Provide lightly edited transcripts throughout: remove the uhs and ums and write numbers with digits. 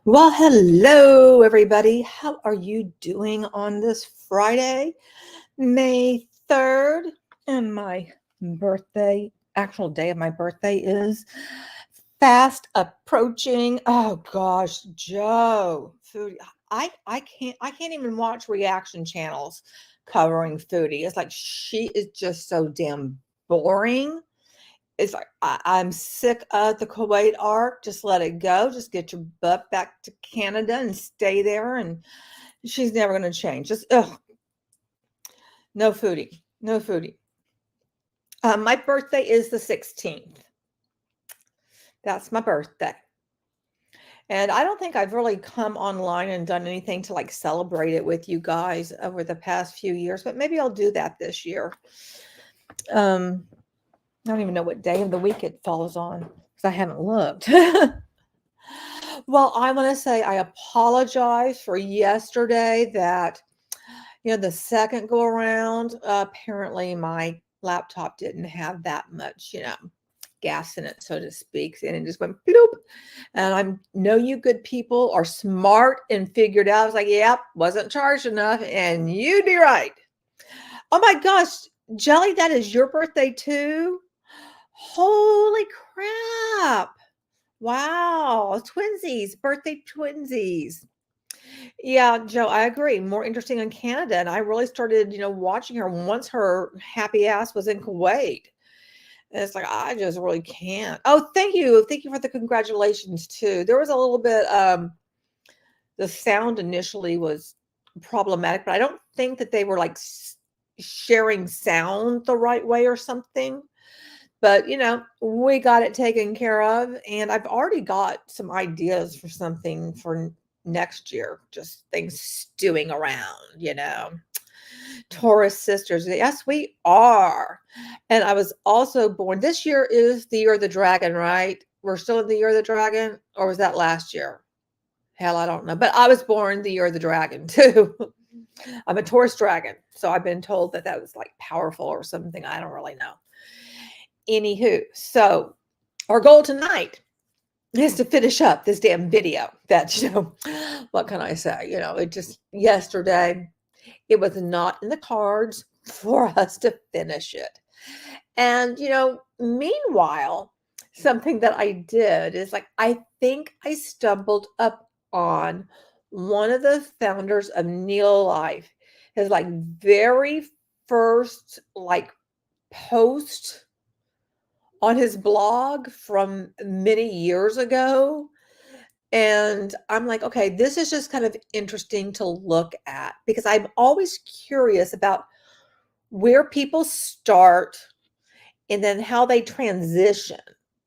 Well, hello, everybody. How are you doing on this Friday, May 3rd? And my birthday, actual day of my birthday is fast approaching. Oh gosh, Joe, food. I can't even watch reaction channels covering foodie. It's like she is just so damn boring. It's like I'm sick of the Kuwait arc. Just let it go. Just get your butt back to Canada and stay there. And she's never going to change. Just no foodie, no foodie. My birthday is the 16th. That's my birthday. And I don't think I've really come online and done anything to like celebrate it with you guys over the past few years, but maybe I'll do that this year. I don't even know what day of the week it falls on because I haven't looked. Well, I want to say I apologize for yesterday that, the second go around, apparently my laptop didn't have that much, gas in it, so to speak. And it just went bloop. And I know you good people are smart and figured out. I was like, yep, wasn't charged enough. And you'd be right. Oh my gosh, Jelly, that is your birthday too? Holy crap. Wow, twinsies, birthday twinsies. Yeah, Joe, I agree. More interesting in Canada. And I really started, watching her once her happy ass was in Kuwait. And it's like, I just really can't. Oh, thank you. Thank you for the congratulations too. There was a little bit, the sound initially was problematic, but I don't think that they were like sharing sound the right way or something. But, we got it taken care of. And I've already got some ideas for something for next year. Just things stewing around. Taurus sisters. Yes, we are. And I was also born. This year is the year of the dragon, right? We're still in the year of the dragon. Or was that last year? Hell, I don't know. But I was born the year of the dragon, too. I'm a Taurus dragon. So I've been told that that was like powerful or something. I don't really know. Anywho, so our goal tonight is to finish up this damn video that, what can I say? It just yesterday, it was not in the cards for us to finish it. And, meanwhile, something that I did is like, I think I stumbled up on one of the founders of Neil Life, his like very first like post on his blog from many years ago. And I'm like, okay, this is just kind of interesting to look at because I'm always curious about where people start and then how they transition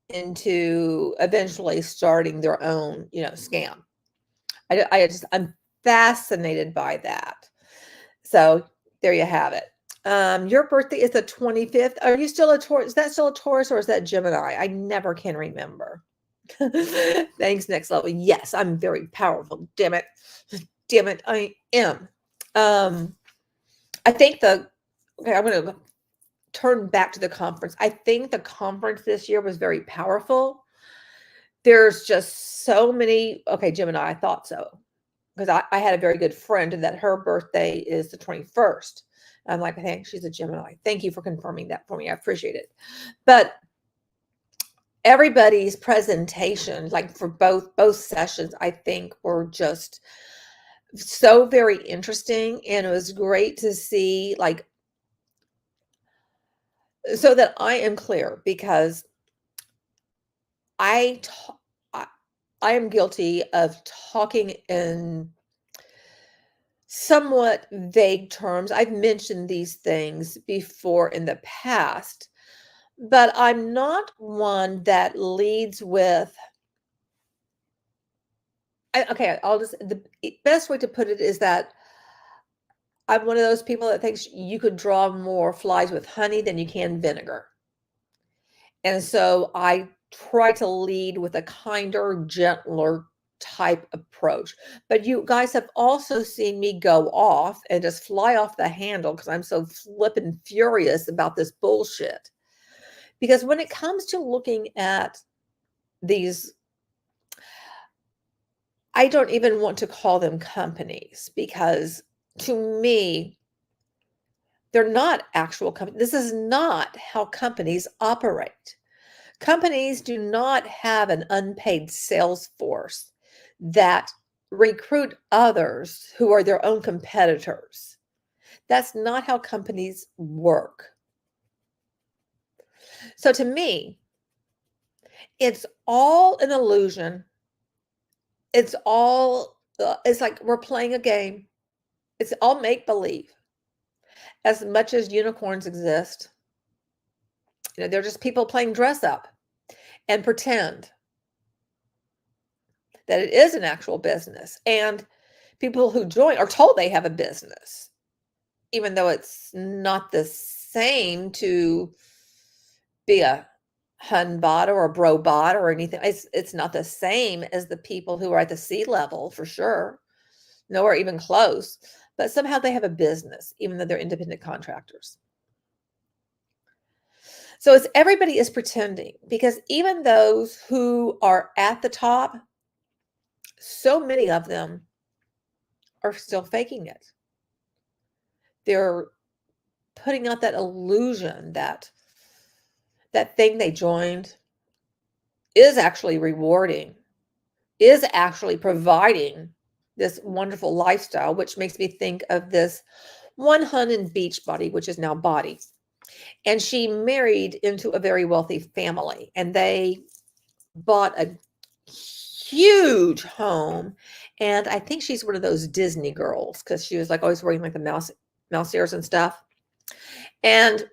into eventually starting their own, scam. I'm fascinated by that. So there you have it. Your birthday is the 25th. Are you still a Taurus? Is that still a Taurus or is that Gemini? I never can remember. Thanks, next level. Yes, I'm very powerful. Damn it. Damn it, I am. I think okay, I'm going to turn back to the conference. I think the conference this year was very powerful. There's just so many. Okay, Gemini, I thought so. Because I had a very good friend that her birthday is the 21st. I'm like, I think she's a Gemini. Thank you for confirming that for me. I appreciate it. But everybody's presentation, like for both sessions, I think were just so very interesting. And it was great to see, like, so that I am clear, because I am guilty of talking in somewhat vague terms. I've mentioned these things before in the past, but I'm not one that leads with, the best way to put it is that I'm one of those people that thinks you could draw more flies with honey than you can vinegar. And so I try to lead with a kinder, gentler type approach. But you guys have also seen me go off and just fly off the handle because I'm so flippin' furious about this bullshit. Because when it comes to looking at these, I don't even want to call them companies because to me, they're not actual companies. This is not how companies operate. Companies do not have an unpaid sales force that recruit others who are their own competitors. That's not how companies work. So to me, it's all an illusion. It's all, it's like we're playing a game. It's all make believe. As much as unicorns exist, they're just people playing dress up and pretend that it is an actual business. And people who join are told they have a business, even though it's not the same to be a Hunbot or a Brobot or anything. It's not the same as the people who are at the C level for sure, nowhere even close. But somehow they have a business, even though they're independent contractors. So it's everybody is pretending, because even those who are at the top, so many of them are still faking it. They're putting out that illusion that that thing they joined is actually rewarding, is actually providing this wonderful lifestyle, which makes me think of this one hun in Beachbody, which is now Body. And she married into a very wealthy family, and they bought a huge home. And I think she's one of those Disney girls, because she was like always wearing like the mouse ears and stuff. And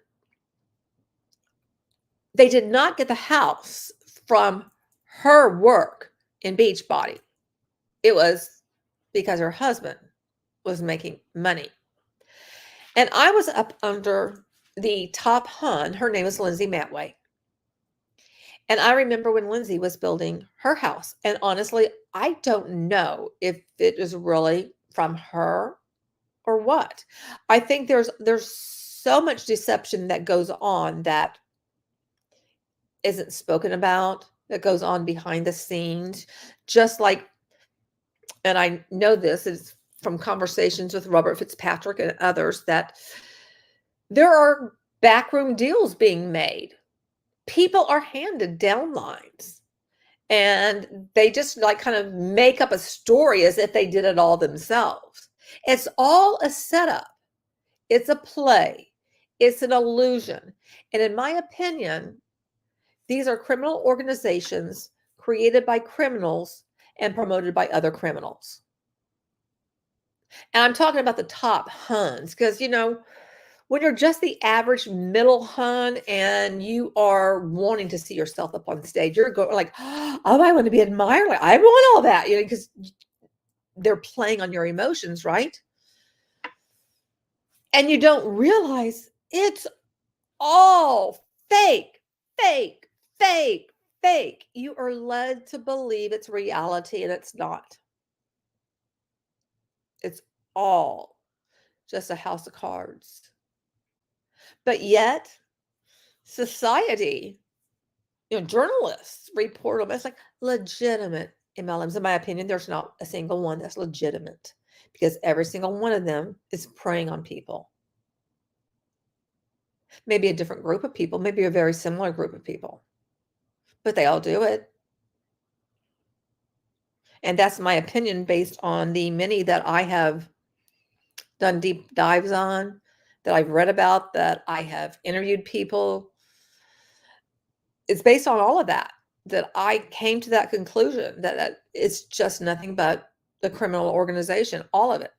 they did not get the house from her work in Beachbody. It was because her husband was making money. And I was up under the top hun. Her name is Lindsay Matway. And I remember when Lindsay was building her house. And honestly, I don't know if it is really from her or what. I think there's so much deception that goes on that isn't spoken about, that goes on behind the scenes. Just like, and I know this is from conversations with Robert Fitzpatrick and others, that there are backroom deals being made. People are handed downlines, and they just like kind of make up a story as if they did it all themselves. It's all a setup. It's a play. It's an illusion. And in my opinion, these are criminal organizations created by criminals and promoted by other criminals. And I'm talking about the top huns, because, when you're just the average middle hun and you are wanting to see yourself up on stage, you're going like, oh, I want to be admired. Like, I want all that, because they're playing on your emotions, right? And you don't realize it's all fake, fake, fake, fake. You are led to believe it's reality, and it's not. It's all just a house of cards. But yet, society, journalists report them as like legitimate MLMs. In my opinion, there's not a single one that's legitimate, because every single one of them is preying on people. Maybe a different group of people, maybe a very similar group of people, but they all do it. And that's my opinion based on the many that I have done deep dives on, that I've read about, that I have interviewed people. It's based on all of that I came to that conclusion that it's just nothing but the criminal organization, all of it.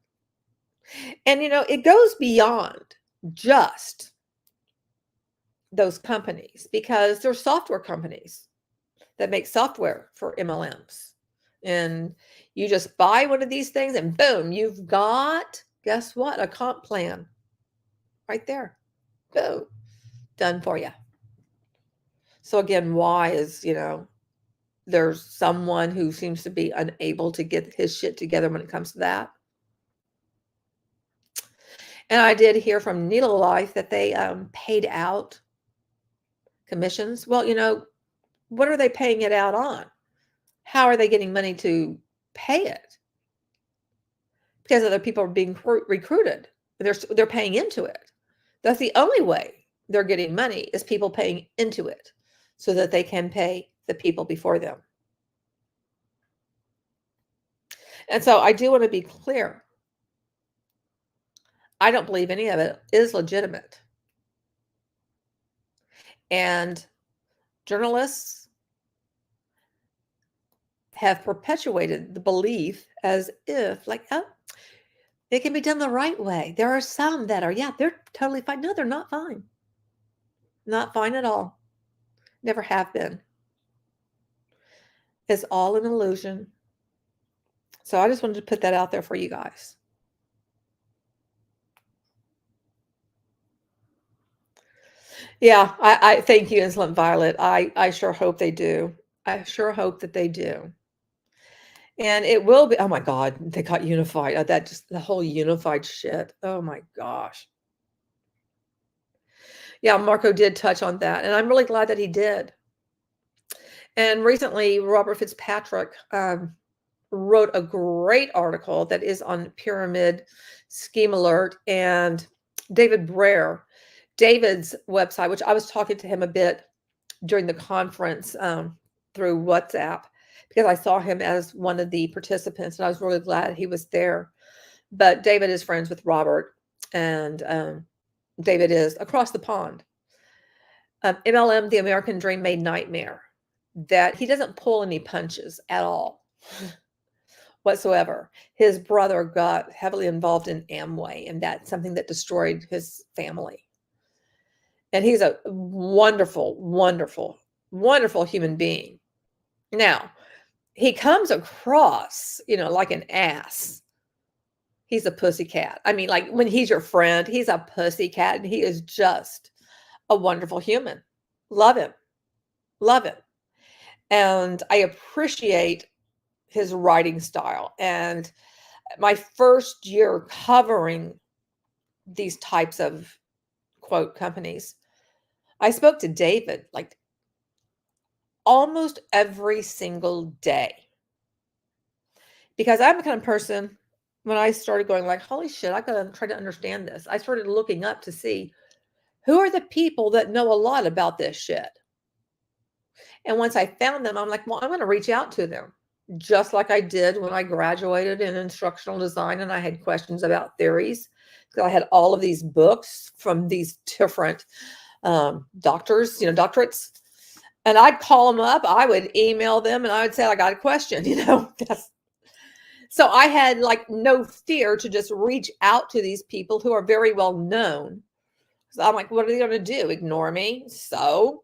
And, it goes beyond just those companies, because they're software companies that make software for MLMs. And you just buy one of these things and boom, you've got, guess what? A comp plan right there. Boom, done for you. So again, why is, there's someone who seems to be unable to get his shit together when it comes to that. And I did hear from Needle Life that they paid out commissions. Well, what are they paying it out on? How are they getting money to pay it because other people are being recruited. They're paying into it. That's the only way they're getting money, is people paying into it so that they can pay the people before them. And so I do want to be clear. I don't believe any of it is legitimate. And journalists have perpetuated the belief as if, like, oh, it can be done the right way. There are some that are, yeah, they're totally fine. No, they're not fine. Not fine at all. Never have been. It's all an illusion. So I just wanted to put that out there for you guys. Yeah, I thank you, Insolent Violet. I sure hope they do. I sure hope that they do. And it will be, oh my God, they got unified. That just, the whole unified shit. Oh my gosh. Yeah, Marco did touch on that. And I'm really glad that he did. And recently, Robert Fitzpatrick wrote a great article that is on Pyramid Scheme Alert, and David Brer, David's website, which I was talking to him a bit during the conference through WhatsApp, because I saw him as one of the participants, and I was really glad he was there. But David is friends with Robert, and David is across the pond. MLM, the American Dream Made Nightmare, that he doesn't pull any punches at all whatsoever. His brother got heavily involved in Amway, and that's something that destroyed his family. And he's a wonderful, wonderful, wonderful human being. Now, he comes across, like an ass. He's a pussycat. I mean, like, when he's your friend, he's a pussycat, and he is just a wonderful human. Love him. Love him. And I appreciate his writing style. And my first year covering these types of quote companies, I spoke to David like almost every single day, because I'm the kind of person, when I started going like, holy shit, I gotta try to understand this, I started looking up to see who are the people that know a lot about this shit. And once I found them, I'm like, well, I'm going to reach out to them, just like I did when I graduated in instructional design and I had questions about theories, because I had all of these books from these different doctors, doctorates. And I'd call them up, I would email them, and I would say, I got a question, So I had like no fear to just reach out to these people who are very well known. So I'm like, what are they going to do? Ignore me? So,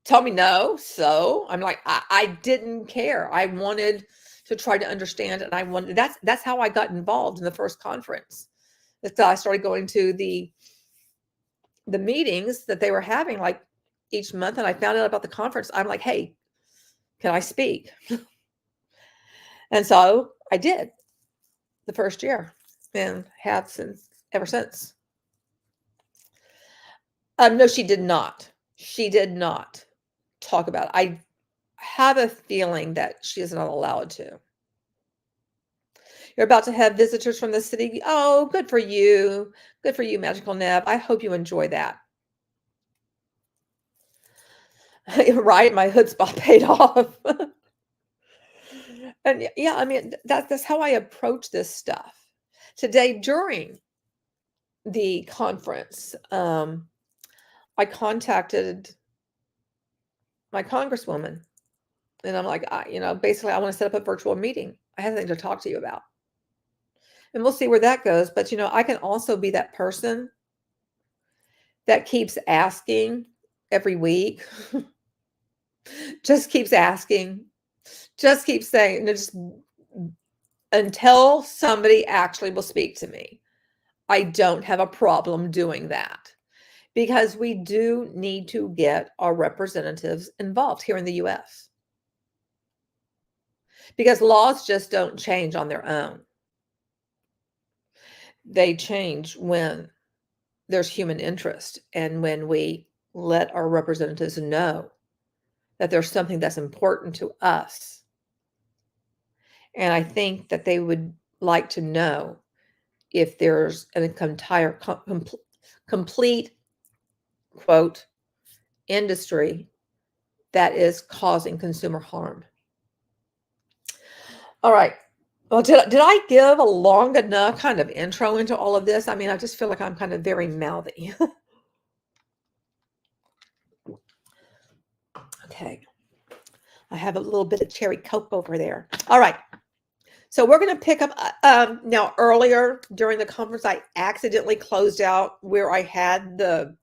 tell me no. So I'm like, I didn't care. I wanted to try to understand. And that's how I got involved in the first conference. Until I started going to the meetings that they were having like each month. And I found out about the conference. I'm like, hey, can I speak? And so I did the first year and have ever since. No, she did not. She did not talk about it. I have a feeling that she is not allowed to. You're about to have visitors from the city. Oh, good for you. Good for you, Magical Neb. I hope you enjoy that. Right? My chutzpah paid off. And yeah, I mean, that's how I approach this stuff. Today, during the conference, I contacted my congresswoman, and I'm like, basically, I want to set up a virtual meeting. I have something to talk to you about. And we'll see where that goes. But, I can also be that person that keeps asking every week, just keeps asking, just keeps saying, just until somebody actually will speak to me. I don't have a problem doing that, because we do need to get our representatives involved here in the U.S. Because laws just don't change on their own. They change when there's human interest, and when we let our representatives know that there's something that's important to us, And I think that they would like to know if there's an entire complete, quote, industry that is causing consumer harm. All right. Well, did I give a long enough kind of intro into all of this? I mean, I just feel like I'm kind of very mouthy. Okay. I have a little bit of cherry Coke over there. All right. So we're going to pick up now. Earlier during the conference, I accidentally closed out where I had the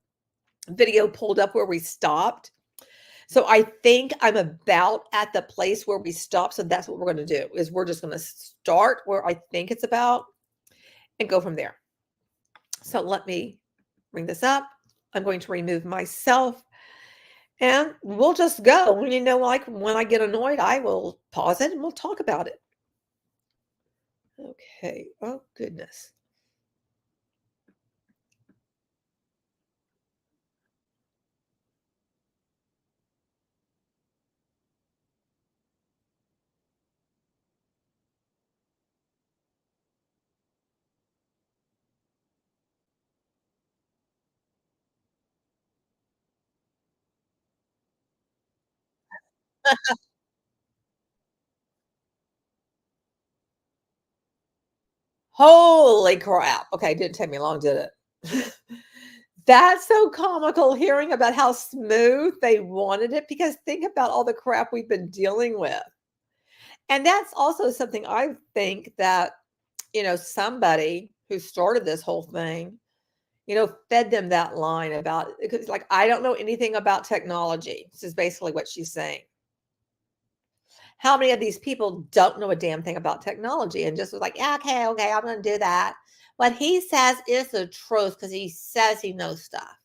video pulled up where we stopped. So I think I'm about at the place where we stopped. So that's what we're going to do is we're just going to start where I think it's about and go from there. So let me bring this up. I'm going to remove myself and we'll just go. You know, like when I get annoyed, I will pause it and we'll talk about it. Okay. Oh, goodness. Holy crap. Okay, it didn't take me long, did it? That's so comical hearing about how smooth they wanted it because think about all the crap we've been dealing with. And that's also something I think that, somebody who started this whole thing, fed them that line about because like I don't know anything about technology. This is basically what she's saying. How many of these people don't know a damn thing about technology and just was like, yeah, okay, I'm going to do that. What he says is the truth because he says he knows stuff.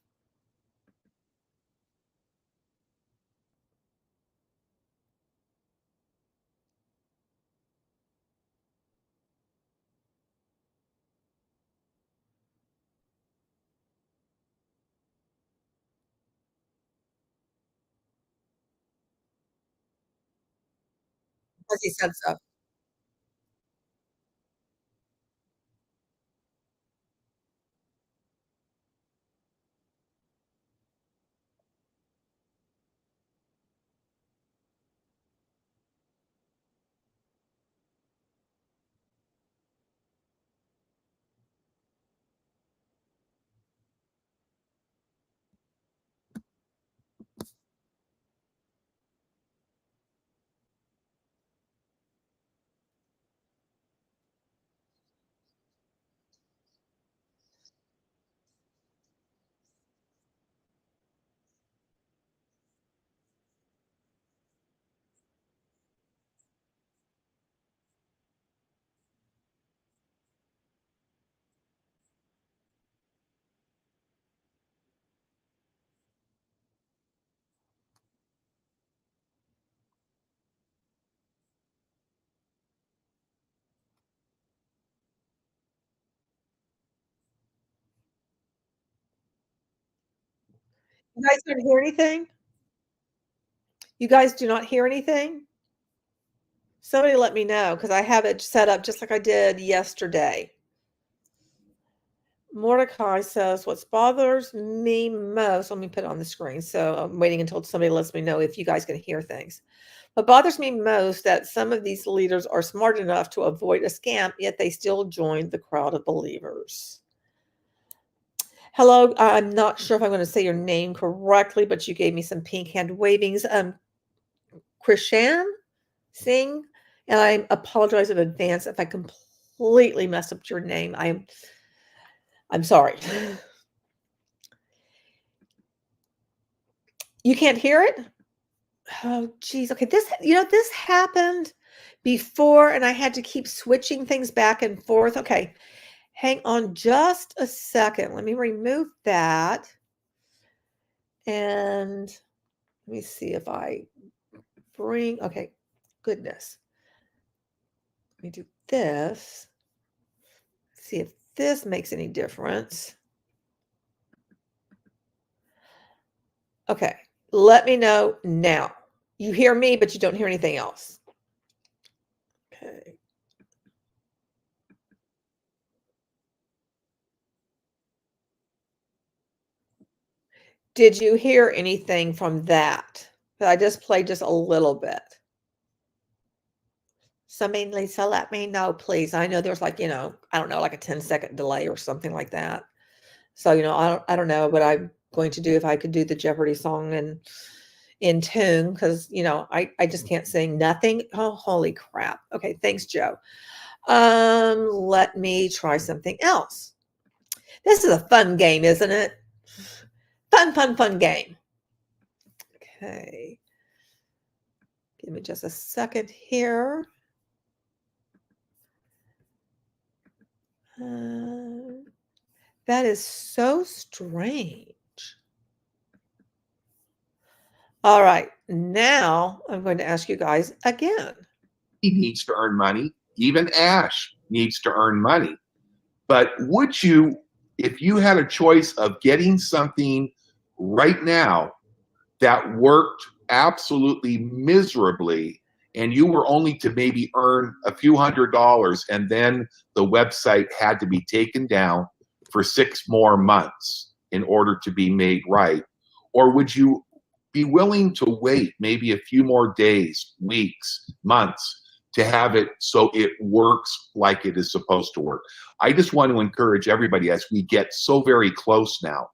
Because he said so. You guys don't hear anything? You guys do not hear anything? Somebody let me know because I have it set up just like I did yesterday. Mordecai says, what bothers me most, let me put it on the screen. So I'm waiting until somebody lets me know if you guys can hear things. What bothers me most that some of these leaders are smart enough to avoid a scam, yet they still join the crowd of believers. Hello, I'm not sure if I'm going to say your name correctly, but you gave me some pink hand wavings. Krishan Singh, and I apologize in advance if I completely messed up your name. I'm sorry. You can't hear it? Oh, geez. Okay, this happened before, and I had to keep switching things back and forth. Okay, hang on just a second. Let me remove that. And let me see if I okay, goodness. Let me do this. See if this makes any difference. Okay, let me know now. You hear me, but you don't hear anything else. Okay. Did you hear anything from that? I just played just a little bit. So, I mean, Lisa, let me know, please. I know there's like, I don't know, like a 10-second delay or something like that. So, I don't know what I'm going to do if I could do the Jeopardy song in tune, because, I just can't sing nothing. Oh, holy crap. Okay, thanks, Joe. Let me try something else. This is a fun game, isn't it? Fun game. Okay. Give me just a second here. That is so strange. All right. Now I'm going to ask you guys again. He needs to earn money. Even Ash needs to earn money. But would you, if you had a choice of getting something right now that worked absolutely miserably, and you were only to maybe earn a few $100s, and then the website had to be taken down for 6 more months in order to be made right? Or would you be willing to wait maybe a few more days, weeks, months to have it so it works like it is supposed to work? I just want to encourage everybody, as we get so very close now.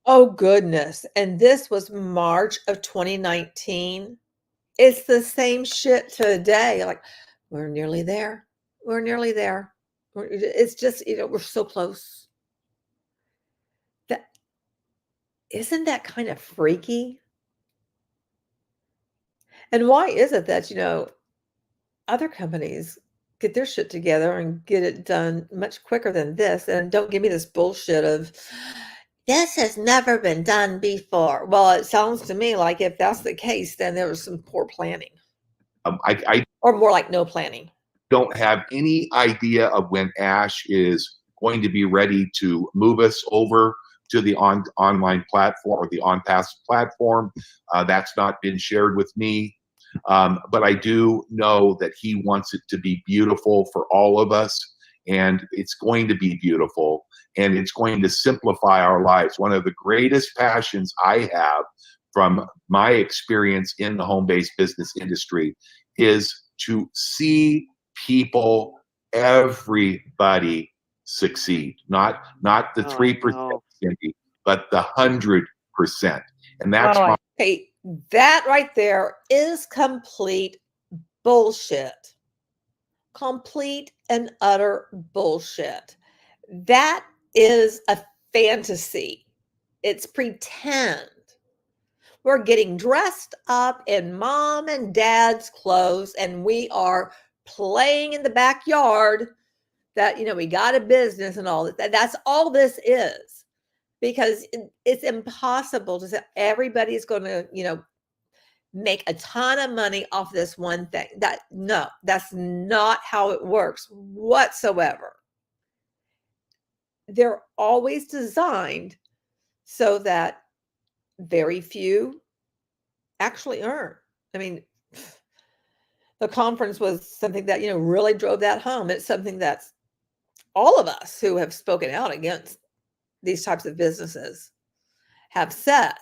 Oh, goodness. And this was March of 2019. It's the same shit today. Like, we're nearly there. We're nearly there. It's just, we're so close. Isn't that kind of freaky? And why is it that, other companies get their shit together and get it done much quicker than this? And don't give me this bullshit of, this has never been done before. Well, it sounds to me like if that's the case, then there was some poor planning. Or more like no planning. Don't have any idea of when Ash is going to be ready to move us over to the online platform, or the ONPASSIVE platform. That's not been shared with me. But I do know that he wants it to be beautiful for all of us, and it's going to be beautiful, and it's going to simplify our lives. One of the greatest passions I have from my experience in the home-based business industry is to see people, everybody succeed. Not the 3%, Cindy, but the 100%. And that's my Hey, that right there is complete bullshit. Complete and utter bullshit. That is a fantasy. It's pretend. We're getting dressed up in mom and dad's clothes, and we are playing in the backyard that, we got a business and all that. That's all this is. Because it's impossible to say everybody's going to, make a ton of money off this one thing. No, that's not how it works whatsoever. They're always designed so that very few actually earn. I mean, the conference was something that, really drove that home. It's something that's all of us who have spoken out against these types of businesses have said.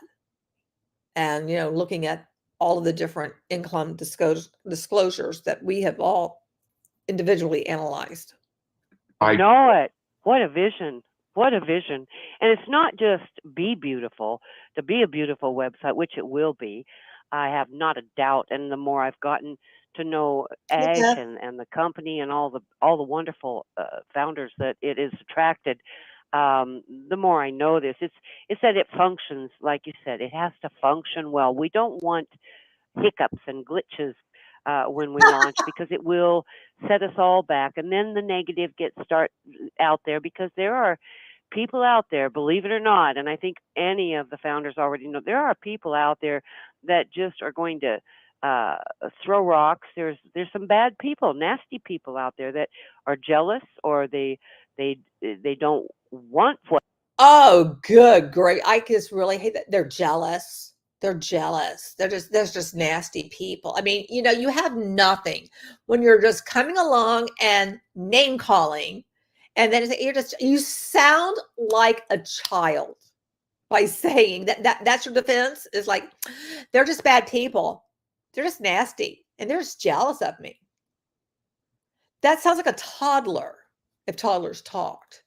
And, looking at all of the different income disclosures that we have all individually analyzed. I know it. What a vision. What a vision. And it's not just be beautiful, to be a beautiful website, which it will be. I have not a doubt. And the more I've gotten to know Ash and the company and all the wonderful founders that it has attracted, the more I know this. It's that it functions, like you said, it has to function well. We don't want hiccups and glitches when we launch, because it will set us all back. And then the negative gets out there, because there are people out there, believe it or not, and I think any of the founders already know, there are people out there that just are going to throw rocks. There's some bad people, nasty people out there that are jealous, or they don't want what. Oh, good, great. I just really hate that. They're jealous. They're jealous. There's just nasty people. I mean, you have nothing when you're just coming along and name calling, and then you sound like a child. by saying that's your defense, is like, they're just bad people. They're just nasty. And they're just jealous of me. That sounds like a toddler if toddlers talked.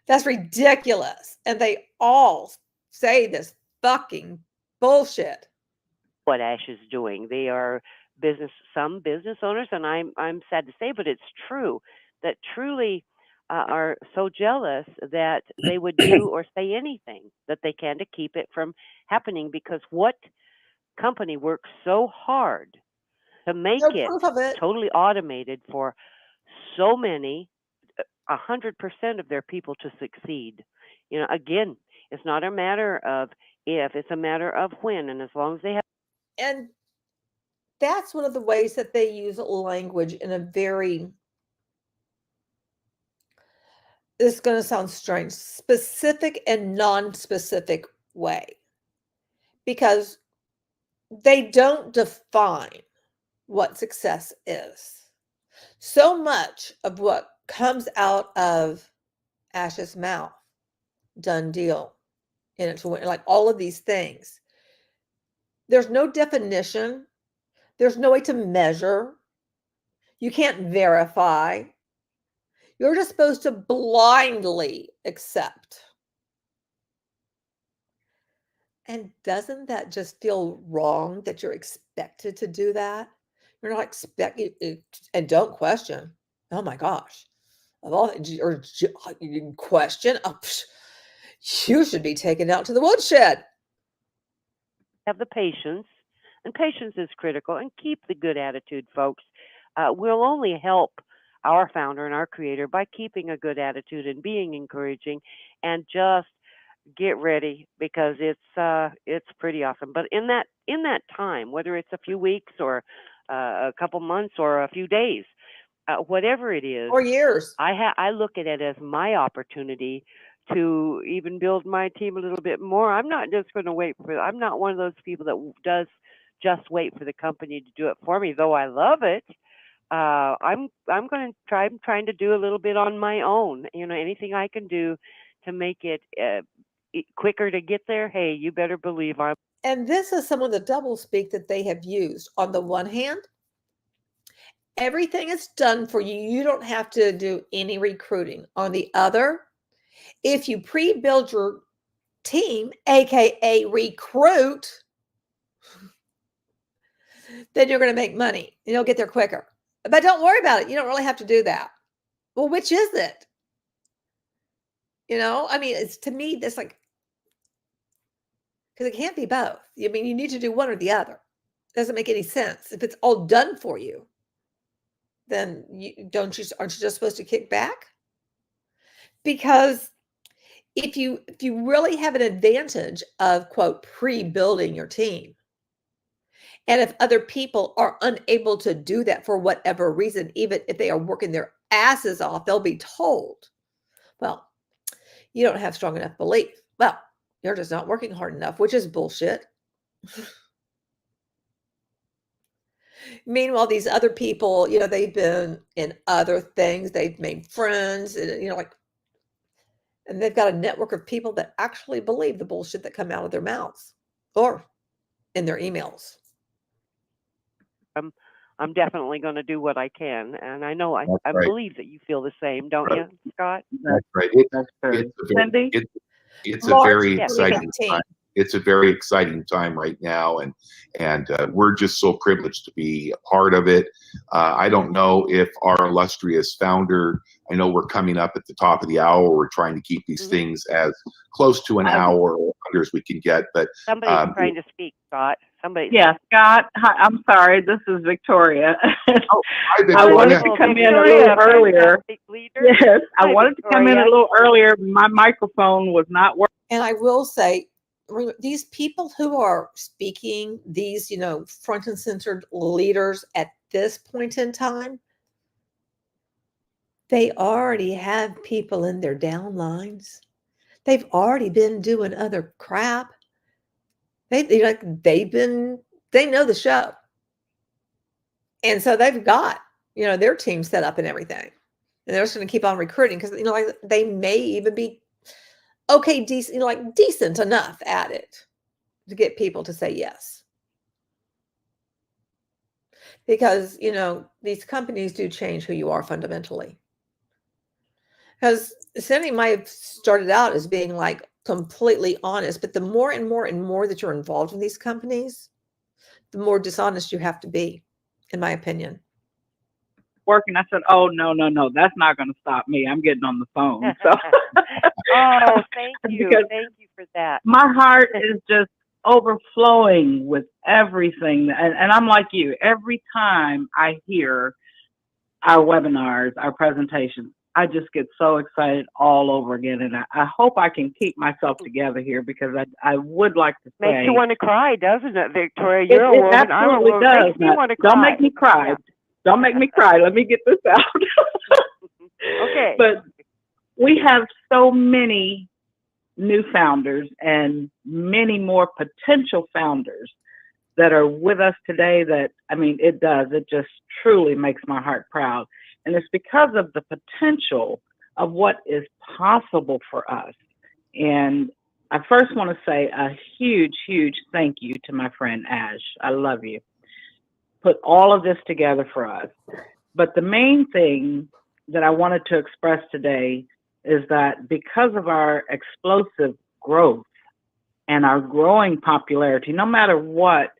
That's ridiculous. And they all say this fucking bullshit. What Ash is doing. They are some business owners, and I'm sad to say, but it's true, that truly are so jealous that they would do or say anything that they can to keep it from happening, because what company works so hard to make No it proof of it. totally automated for so many, 100% of their people to succeed? Again, it's not a matter of if, it's a matter of when, and as long as they have. And that's one of the ways that they use language in a very, this is going to sound strange, specific and non-specific way. Because they don't define what success is. So much of what comes out of Ash's mouth, done deal, in it to win, like all of these things, there's no definition. There's no way to measure. You can't verify. You're just supposed to blindly accept. And doesn't that just feel wrong that you're expected to do that? You're not expected, and don't question. Oh my gosh. Of all, or you question, you should be taken out to the woodshed. Have the patience, and patience is critical, and keep the good attitude, folks. We'll only help our founder and our creator by keeping a good attitude and being encouraging, and just get ready, because it's pretty awesome. But in that time, whether it's a few weeks or a couple months or a few days, whatever it is, Or years. I look at it as my opportunity to even build my team a little bit more. I'm not just going to wait for. I'm not one of those people that does just wait for the company to do it for me, though I love it. I'm going to try. I'm trying to do a little bit on my own. Anything I can do to make it quicker to get there. Hey, you better believe I'm. And this is some of the doublespeak that they have used. On the one hand, everything is done for you. You don't have to do any recruiting. On the other, if you pre-build your team, aka recruit, then you're going to make money. You'll get there quicker. But don't worry about it. You don't really have to do that. Well, which is it? I mean, it's, to me, that's like, because it can't be both. I mean, you need to do one or the other. It doesn't make any sense. If it's all done for you, then aren't you just supposed to kick back? Because if you really have an advantage of, quote, pre-building your team, and if other people are unable to do that for whatever reason, even if they are working their asses off, they'll be told, well, you don't have strong enough belief. Well, you're just not working hard enough, which is bullshit. Meanwhile, these other people, they've been in other things. They've made friends, and, and they've got a network of people that actually believe the bullshit that come out of their mouths or in their emails. I'm definitely going to do what I can, and I know I right. believe that you feel the same, don't you, Scott? That's right. It's a very exciting time. It's a very exciting time right now, and we're just so privileged to be a part of it. I don't know if our illustrious founder, I know we're coming up at the top of the hour. We're trying to keep these things as close to an hour or under as we can get. But somebody's trying to speak, Scott. Somebody. Yeah, Scott. Hi, I'm sorry. This is Victoria. Victoria. I wanted to come in a little earlier. Yes, I wanted to come in a little earlier. My microphone was not working. And I will say, these people who are speaking, these, front and center leaders at this point in time, they already have people in their downlines. They've already been doing other crap. They know the show. And so they've got, their team set up and everything. And they're just going to keep on recruiting because, they may even be okay, decent, like decent enough at it to get people to say yes. Because, these companies do change who you are fundamentally. Because Cindy might have started out as being like completely honest, but the more and more and more that you're involved in these companies, the more dishonest you have to be, in my opinion. Working, I said, oh, no, that's not going to stop me. I'm getting on the phone. So, oh, thank you. Thank you for that. My heart is just overflowing with everything. And I'm like you, every time I hear our webinars, our presentations, I just get so excited all over again. And I hope I can keep myself together here, because I would like to say. Makes you want to cry, doesn't it, Victoria? You're a woman. Absolutely I'm a woman. does. Makes me want to cry. Don't make me cry. Yeah. Don't make me cry. Let me get this out. Okay. But we have so many new founders and many more potential founders that are with us today that, it just truly makes my heart proud. And it's because of the potential of what is possible for us. And I first want to say a huge, huge thank you to my friend Ash. I love you. Put all of this together for us. But the main thing that I wanted to express today is that because of our explosive growth and our growing popularity, no matter what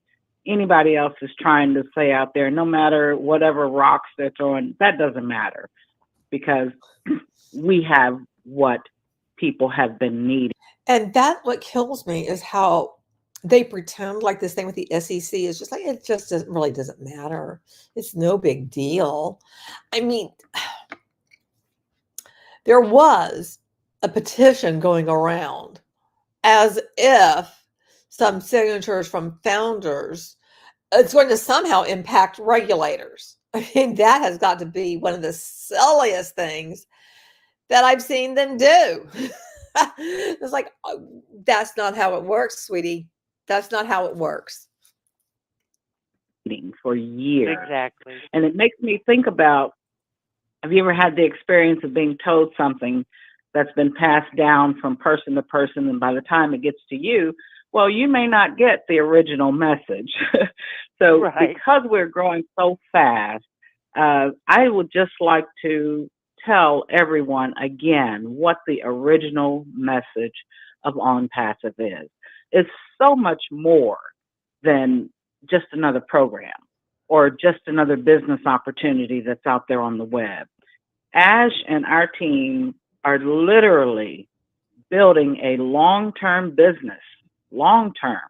anybody else is trying to say out there, no matter whatever rocks they're throwing, that doesn't matter, because we have what people have been needing. And that what kills me is how they pretend like this thing with the SEC is just like, it just really doesn't matter. It's no big deal. There was a petition going around as if some signatures from founders, it's going to somehow impact regulators. That has got to be one of the silliest things that I've seen them do. It's like, oh, that's not how it works, sweetie. That's not how it works. For years. Exactly. And it makes me think about, have you ever had the experience of being told something that's been passed down from person to person, and by the time it gets to you, well, you may not get the original message. So right. Because we're growing so fast, I would just like to tell everyone again what the original message of ONPASSIVE is. It's so much more than just another program or just another business opportunity that's out there on the web. Ash and our team are literally building a long-term business, long-term,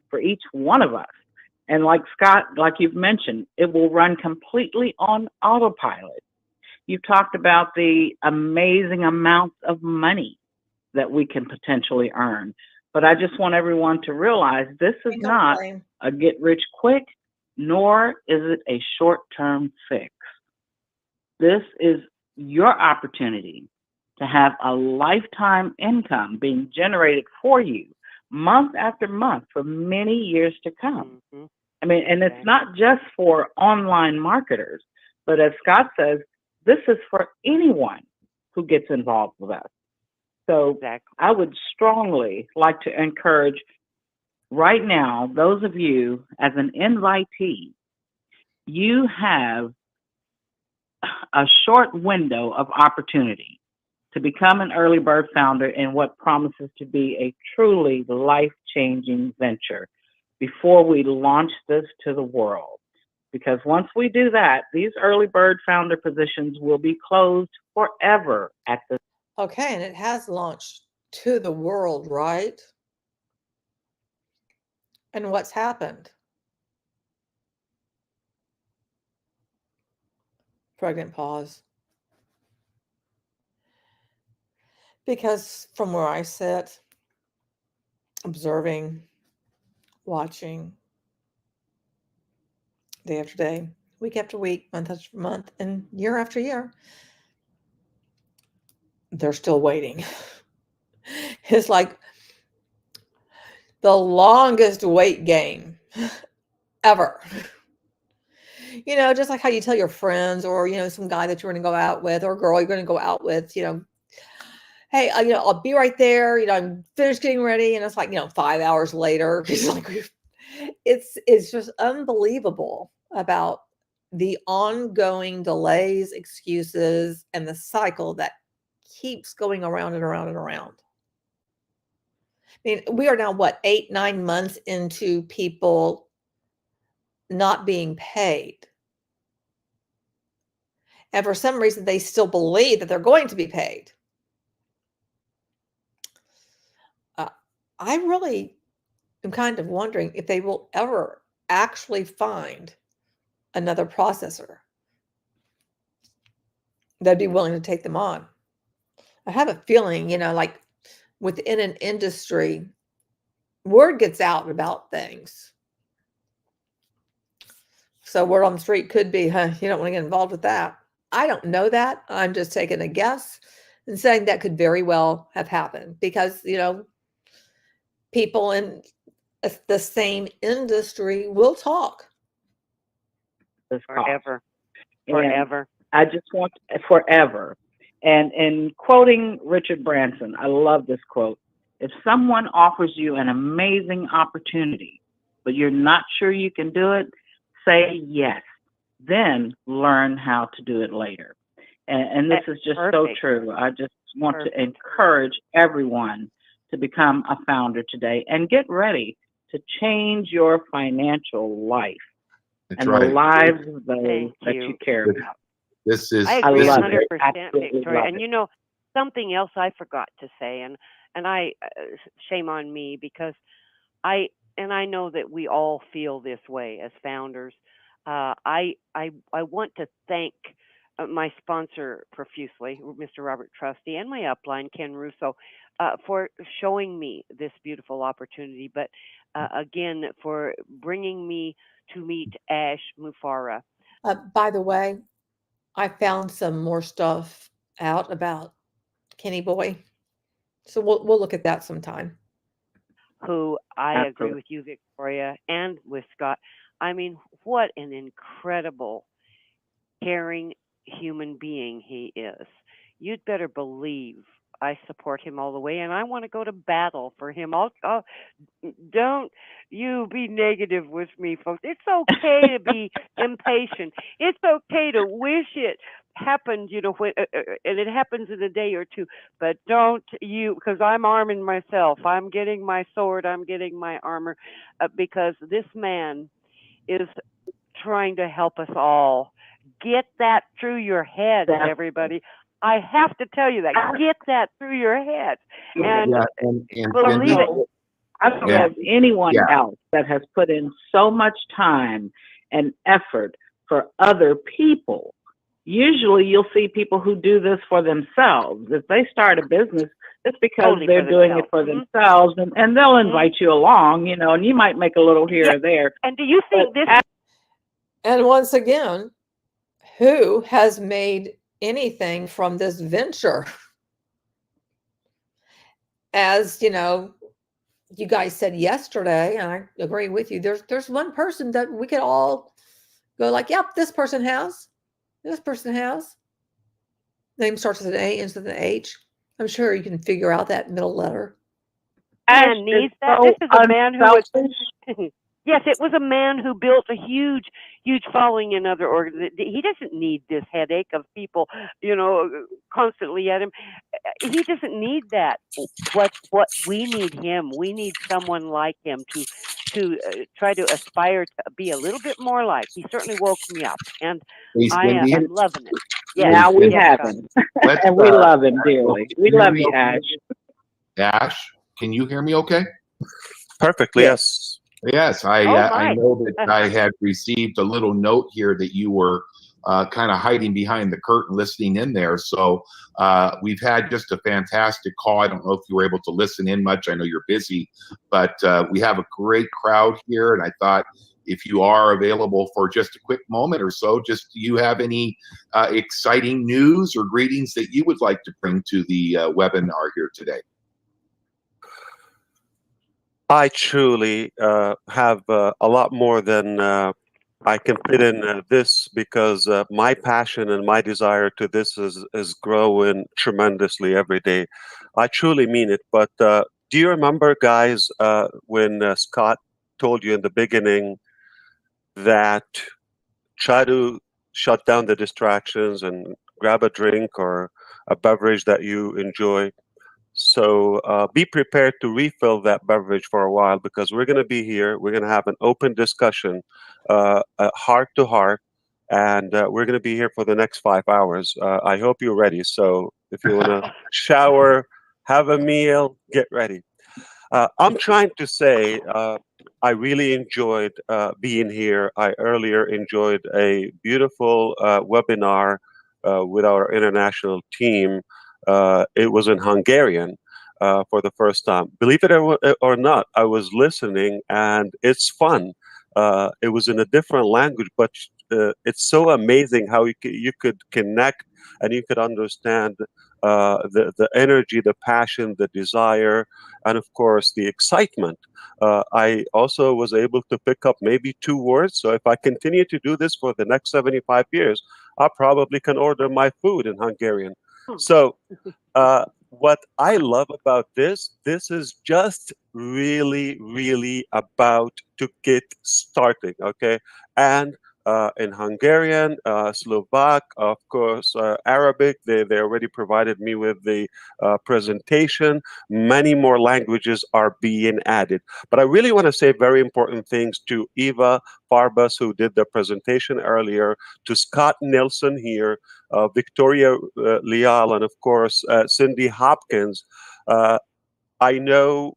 for each one of us. And like Scott, like you've mentioned, it will run completely on autopilot. You've talked about the amazing amounts of money that we can potentially earn. But I just want everyone to realize this is not a get rich quick, nor is it a short-term fix. This is your opportunity to have a lifetime income being generated for you month after month for many years to come. Mm-hmm. And it's not just for online marketers, but as Scott says, this is for anyone who gets involved with us. So exactly. I would strongly like to encourage right now, those of you as an invitee, you have a short window of opportunity to become an early bird founder in what promises to be a truly life-changing venture before we launch this to the world. Because once we do that, these early bird founder positions will be closed forever at the. Okay, and it has launched to the world, right? And what's happened? Pregnant pause. Because from where I sit, observing, watching, day after day, week after week, month after month, and year after year, they're still waiting. It's like the longest wait game ever. Just like how you tell your friends or, some guy that you're going to go out with or girl you're going to go out with, hey, I'll be right there. I'm finished getting ready. And it's like, 5 hours later. It's like, it's just unbelievable about the ongoing delays, excuses, and the cycle that keeps going around and around and around. I mean, we are now, what, 8, 9 months into people not being paid. And for some reason, they still believe that they're going to be paid. I really am kind of wondering if they will ever actually find another processor that'd be willing to take them on. I have a feeling, like within an industry, word gets out about things. So word on the street could be, you don't want to get involved with that. I don't know that. I'm just taking a guess and saying that could very well have happened because, people in the same industry will talk. Forever. And Forever. I just want forever. And quoting Richard Branson, I love this quote. If someone offers you an amazing opportunity, but you're not sure you can do it, say yes. Then learn how to do it later. And this is just so true. I just want to encourage everyone to become a founder today and get ready to change your financial life and the lives of those that you care about. I agree 100%, Victoria. And something else I forgot to say, and I shame on me because I know that we all feel this way as founders. I want to thank my sponsor profusely, Mr. Robert Trusty, and my upline, Ken Russo, for showing me this beautiful opportunity. But again, for bringing me to meet Ash Mufara. By the way, I found some more stuff out about Kenny Boy. So we'll look at that sometime. Who I agree with you, Victoria, and with Scott. I mean, what an incredible, caring human being he is. You'd better believe I support him all the way, and I want to go to battle for him. Don't you be negative with me, folks. It's okay to be impatient. It's okay to wish it happened, when, and it happens in a day or two. But don't you, because I'm arming myself. I'm getting my sword. I'm getting my armor, because this man is trying to help us all. Get that through your head, everybody. I have to tell you that. Get that through your head. And believe it. I don't know of anyone else that has put in so much time and effort for other people. Usually you'll see people who do this for themselves. If they start a business, it's because they're doing it for themselves, and they'll invite you along, and you might make a little here or there. And do you think this? And once again, who has made anything from this venture? As you guys said yesterday, and I agree with you, there's one person that we could all go like, yep, this person has. Name starts with an A, ends with an H. I'm sure you can figure out that middle letter. And needs that. This is a man who was. Yes, it was a man who built a huge following in other organizations. He doesn't need this headache of people, constantly at him. He doesn't need that. What we need him. We need someone like him to try to aspire to be a little bit more like. He certainly woke me up, and I'm loving it. Yes, now we have him, and we love him dearly. We love you, Ash. Ash, can you hear me okay? Perfectly, yes. Yes, I know that I had received a little note here that you were kind of hiding behind the curtain listening in there. So we've had just a fantastic call. I don't know if you were able to listen in much. I know you're busy, but we have a great crowd here. And I thought if you are available for just a quick moment or so, do you have any exciting news or greetings that you would like to bring to the webinar here today? I truly have a lot more than I can fit in this because my passion and my desire to this is growing tremendously every day. I truly mean it. But do you remember, guys, when Scott told you in the beginning that try to shut down the distractions and grab a drink or a beverage that you enjoy? So be prepared to refill that beverage for a while, because we're going to be here. We're going to have an open discussion, heart to heart, and we're going to be here for the next 5 hours. I hope you're ready. So if you want to shower, have a meal, get ready. I'm trying to say I really enjoyed being here. I earlier enjoyed a beautiful webinar with our international team. It was in Hungarian for the first time. Believe it or not, I was listening, and it's fun. It was in a different language, but it's so amazing how you could connect and you could understand the energy, the passion, the desire, and of course the excitement. I also was able to pick up maybe 2 words. So if I continue to do this for the next 75 years, I probably can order my food in Hungarian. So what I love about this is just really, really about to get starting, okay? And in Hungarian, Slovak, of course, Arabic, they already provided me with the presentation. Many more languages are being added. But I really want to say very important things to Eva Farbus, who did the presentation earlier, to Scott Nelson here, Victoria Leal, and of course, Cindy Hopkins. I know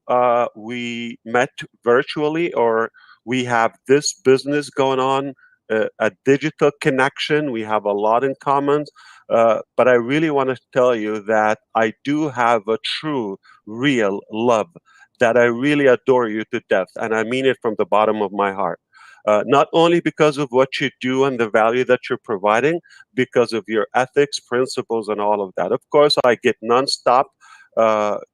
we met virtually, or we have this business going on, a digital connection. We have a lot in common. But I really want to tell you that I do have a true, real love, that I really adore you to death. And I mean it from the bottom of my heart. Not only because of what you do and the value that you're providing, because of your ethics, principles, and all of that. Of course, I get nonstop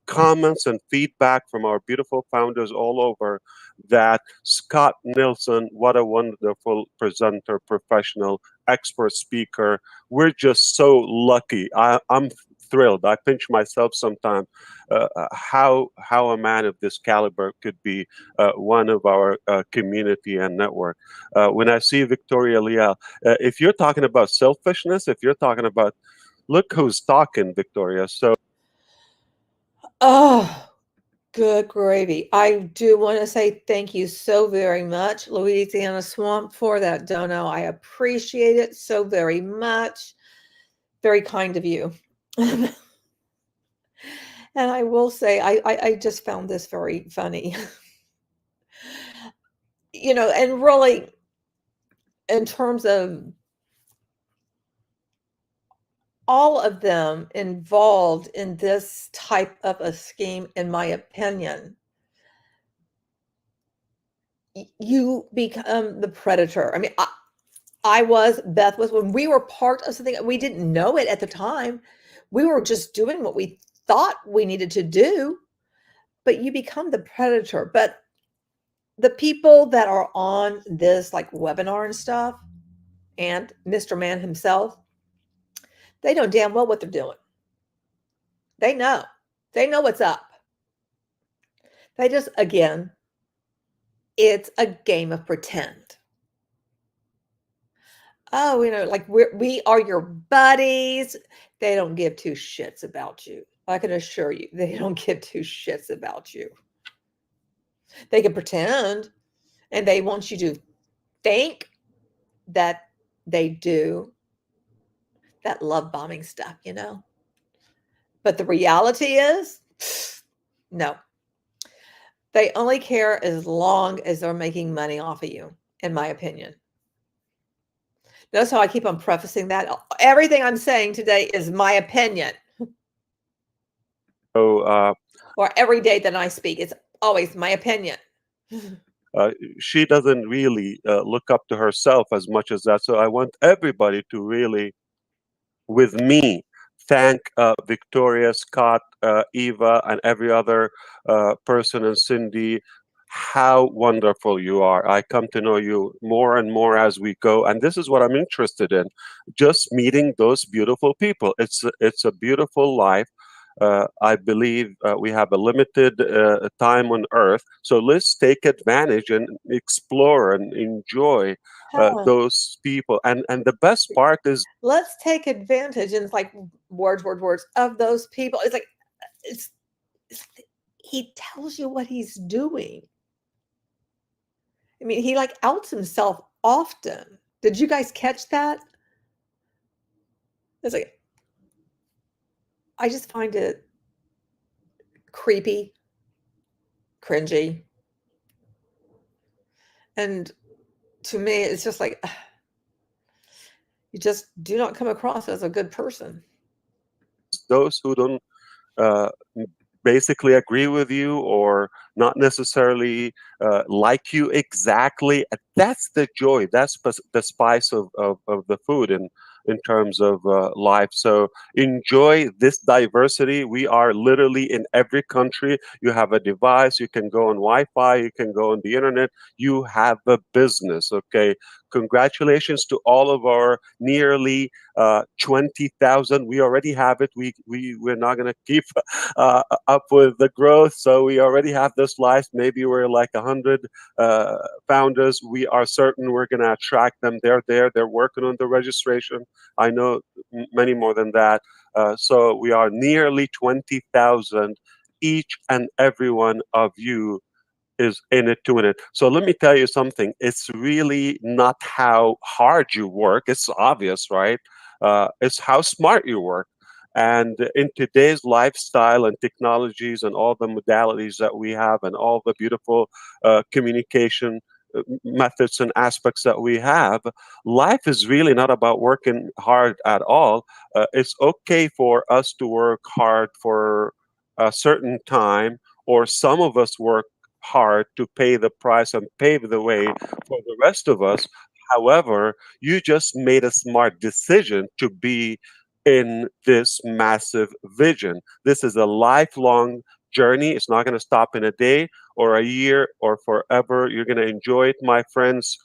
comments and feedback from our beautiful founders all over that Scott Nilsson, what a wonderful presenter, professional, expert speaker. We're just so lucky. I'm thrilled. I pinch myself sometimes how a man of this caliber could be one of our community and network. When I see Victoria Leal, if you're talking about selfishness, if you're talking about, look who's talking, Victoria. So Oh, good gravy. I do want to say thank you so very much, Louisiana Swamp, for that dono. I appreciate it so very much. Very kind of you. And I will say, I just found this very funny. And really, in terms of all of them involved in this type of a scheme, in my opinion, you become the predator. I mean, Beth was, when we were part of something, we didn't know it at the time. We were just doing what we thought we needed to do, but you become the predator. But the people that are on this like webinar and stuff, and Mr. Man himself, they know damn well what they're doing. They know what's up. They just, again, it's a game of pretend. Oh, like we are your buddies. They don't give two shits about you. I can assure you, they don't give two shits about you. They can pretend, and they want you to think that they do that love bombing stuff, But the reality is, no. They only care as long as they're making money off of you, in my opinion. Notice how I keep on prefacing that. Everything I'm saying today is my opinion. or every day that I speak, it's always my opinion. she doesn't really look up to herself as much as that. So I want everybody to really, with me, thank Victoria, Scott, Eva, and every other person, and Cindy, how wonderful you are. I come to know you more and more as we go, and this is what I'm interested in, just meeting those beautiful people. It's a beautiful life. I believe we have a limited time on earth, so let's take advantage and explore and enjoy those people. And the best part is, let's take advantage, and it's like words of those people. It's like it's he tells you what he's doing. I mean, he like outs himself often. Did you guys catch that? It's like, I just find it creepy, cringy. And to me, it's just like, you just do not come across as a good person. those who don't uh, basically agree with you or not necessarily like you exactly. That's the joy. That's the spice of the food in terms of life. So enjoy this diversity. We are literally in every country. You have a device. You can go on Wi-Fi. You can go on the internet. You have a business. Okay. Congratulations to all of our nearly 20,000. We already have it. We're not going to keep up with the growth. So we already have this life. Maybe we're like 100 founders. We are certain we're going to attract them. They're there. They're working on the registration. I know many more than that. So we are nearly 20,000. Each and every one of you is in it to win it. So let me tell you something. It's really not how hard you work. It's obvious, right? It's how smart you work. And in today's lifestyle and technologies and all the modalities that we have and all the beautiful communication methods and aspects that we have, life is really not about working hard at all. It's okay for us to work hard for a certain time, or some of us work hard to pay the price and pave the way for the rest of us. However, you just made a smart decision to be in this massive vision. This is a lifelong journey. It's not going to stop in a day or a year or forever. You're going to enjoy it, my friends,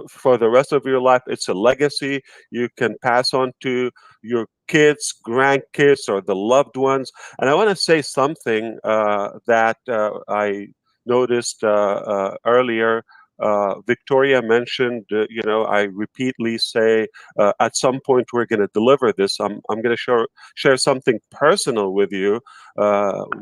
for the rest of your life. It's a legacy you can pass on to your kids, grandkids, or the loved ones. And I want to say something that I noticed earlier. Victoria mentioned, I repeatedly say, at some point we're going to deliver this. I'm going to share something personal with you.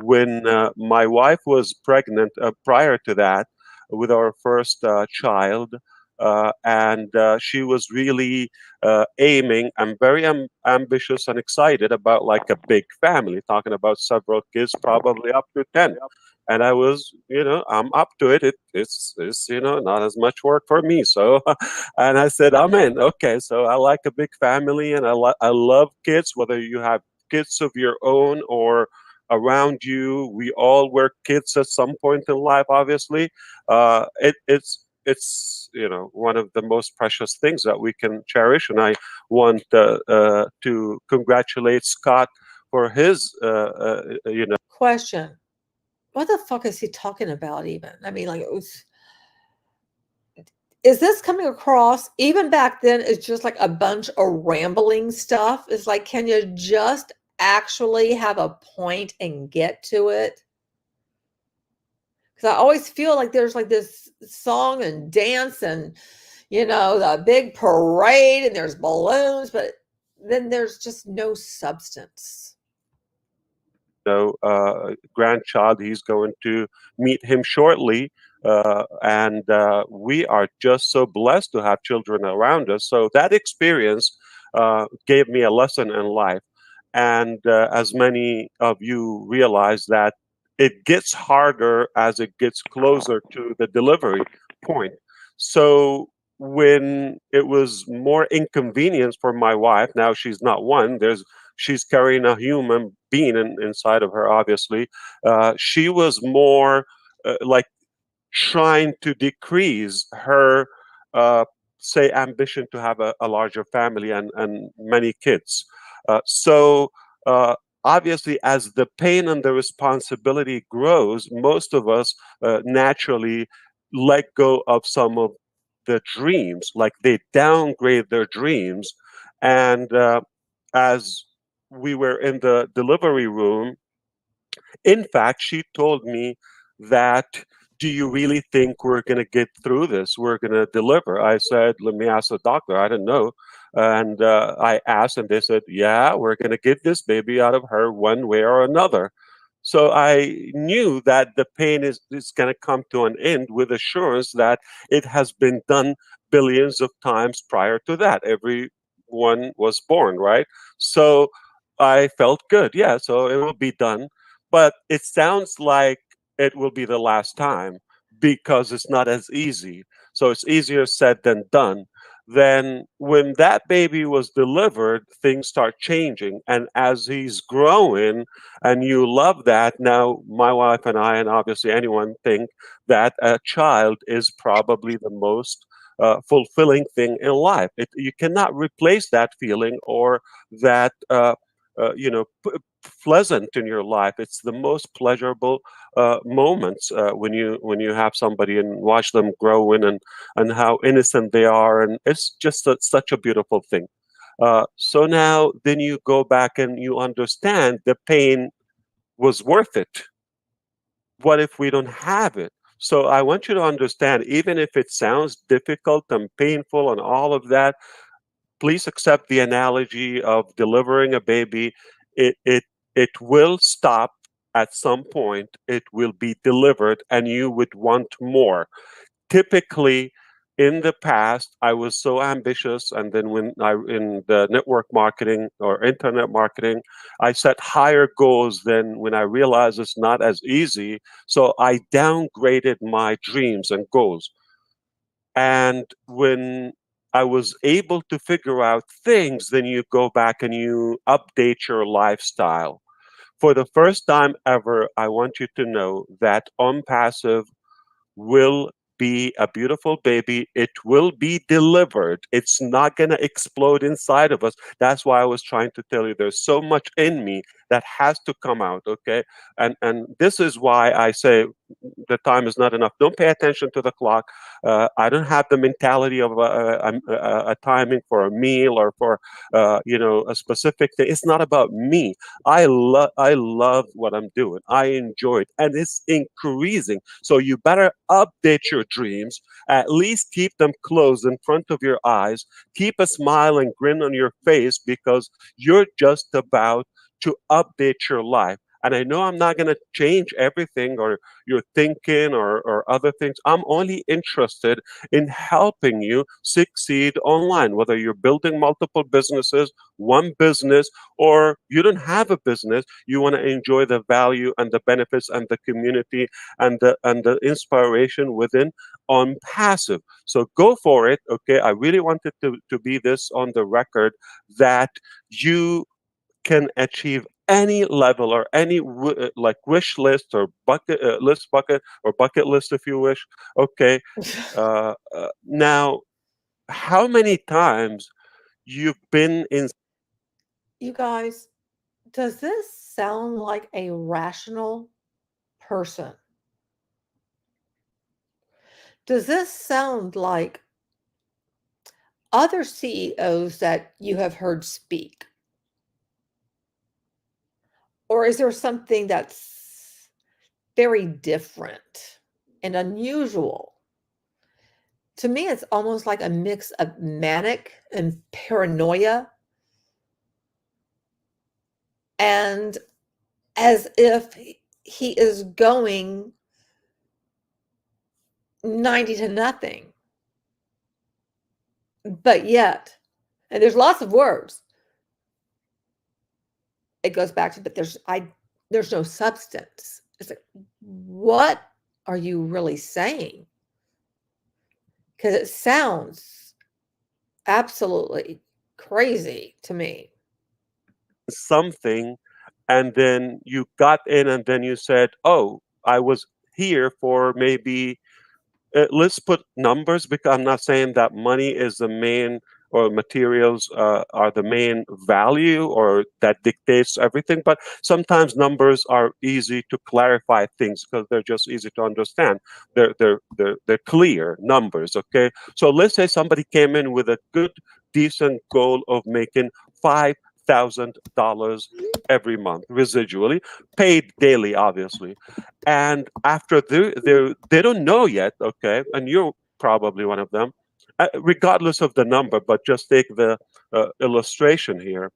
When my wife was pregnant, prior to that, with our first child, and she was really aiming and very ambitious and excited about like a big family, talking about several kids, probably up to 10. And I was, I'm up to it. It's not as much work for me. So, and I said, I'm in. Okay, so I like a big family, and I love kids. Whether you have kids of your own or around you, we all were kids at some point in life. Obviously, it's one of the most precious things that we can cherish. And I want to congratulate Scott for his Question: what the fuck is he talking about? Even, I mean, like, is this coming across even back then? It's just like a bunch of rambling stuff. It's like, can you just actually have a point and get to it? Because I always feel like there's like this song and dance and, the big parade and there's balloons, but then there's just no substance. Grandchild. He's going to meet him shortly. And we are just so blessed to have children around us. So that experience gave me a lesson in life. And as many of you realize, that it gets harder as it gets closer to the delivery point. So when it was more inconvenience for my wife, now she's not one, she's carrying a human being inside of her, obviously. She was more like trying to decrease her, say, ambition to have a larger family and many kids. So obviously, as the pain and the responsibility grows, most of us naturally let go of some of the dreams, like they downgrade their dreams. And as we were in the delivery room, in fact, she told me that, do you really think we're going to get through this? We're going to deliver. I said, let me ask the doctor. I don't know. And I asked, and they said, yeah, we're going to get this baby out of her one way or another. So I knew that the pain is going to come to an end with assurance that it has been done billions of times prior to that. Everyone was born, right? So I felt good. Yeah, so it will be done. But it sounds like it will be the last time because it's not as easy. So it's easier said than done. Then when that baby was delivered, things start changing. And as he's growing, and you love that, now my wife and I, and obviously anyone, think that a child is probably the most fulfilling thing in life. You cannot replace that feeling or that pleasant in your life. It's the most pleasurable moments when you have somebody and watch them grow in, and how innocent they are, and it's just such a beautiful thing. So now then you go back and you understand the pain was worth it. What if we don't have it? So I want you to understand, even if it sounds difficult and painful and all of that, please accept the analogy of delivering a baby. It will stop at some point. It will be delivered, and you would want more. Typically, in the past, I was so ambitious, and then when I in the network marketing or internet marketing, I set higher goals. Then when I realized it's not as easy, so I downgraded my dreams and goals. And when I was able to figure out things, then you go back and you update your lifestyle. For the first time ever, I want you to know that ONPASSIVE will be a beautiful baby. It will be delivered. It's not going to explode inside of us. That's why I was trying to tell you there's so much in me that has to come out, okay? And this is why I say the time is not enough. Don't pay attention to the clock. I don't have the mentality of a timing for a meal or for a specific thing. It's not about me. I love what I'm doing. I enjoy it, and it's increasing. So you better update your dreams. At least keep them closed in front of your eyes. Keep a smile and grin on your face, because you're just about to update your life. And I know I'm not going to change everything or your thinking or other things. I'm only interested in helping you succeed online, whether you're building multiple businesses, one business, or you don't have a business. You want to enjoy the value and the benefits and the community and the inspiration within ONPASSIVE. So go for it. Okay. I really wanted to be this on the record that you can achieve any level or any like wish list or bucket or bucket list, if you wish. Okay. Now, how many times you've been in? You guys, does this sound like a rational person? Does this sound like other CEOs that you have heard speak? Or is there something that's very different and unusual? To me, it's almost like a mix of manic and paranoia, and as if he is going 90 to nothing. But yet, and there's lots of words. It goes back to, but there's no substance. It's like, what are you really saying? Because it sounds absolutely crazy to me. Something, and then you got in, and then you said, oh, I was here for maybe let's put numbers, because I'm not saying that money is the main or materials are the main value or that dictates everything, but sometimes numbers are easy to clarify things because they're just easy to understand. They're clear numbers, okay? So let's say somebody came in with a good, decent goal of making $5,000 every month residually, paid daily, obviously. And after they don't know yet, okay, and you're probably one of them, regardless of the number, but just take the illustration here.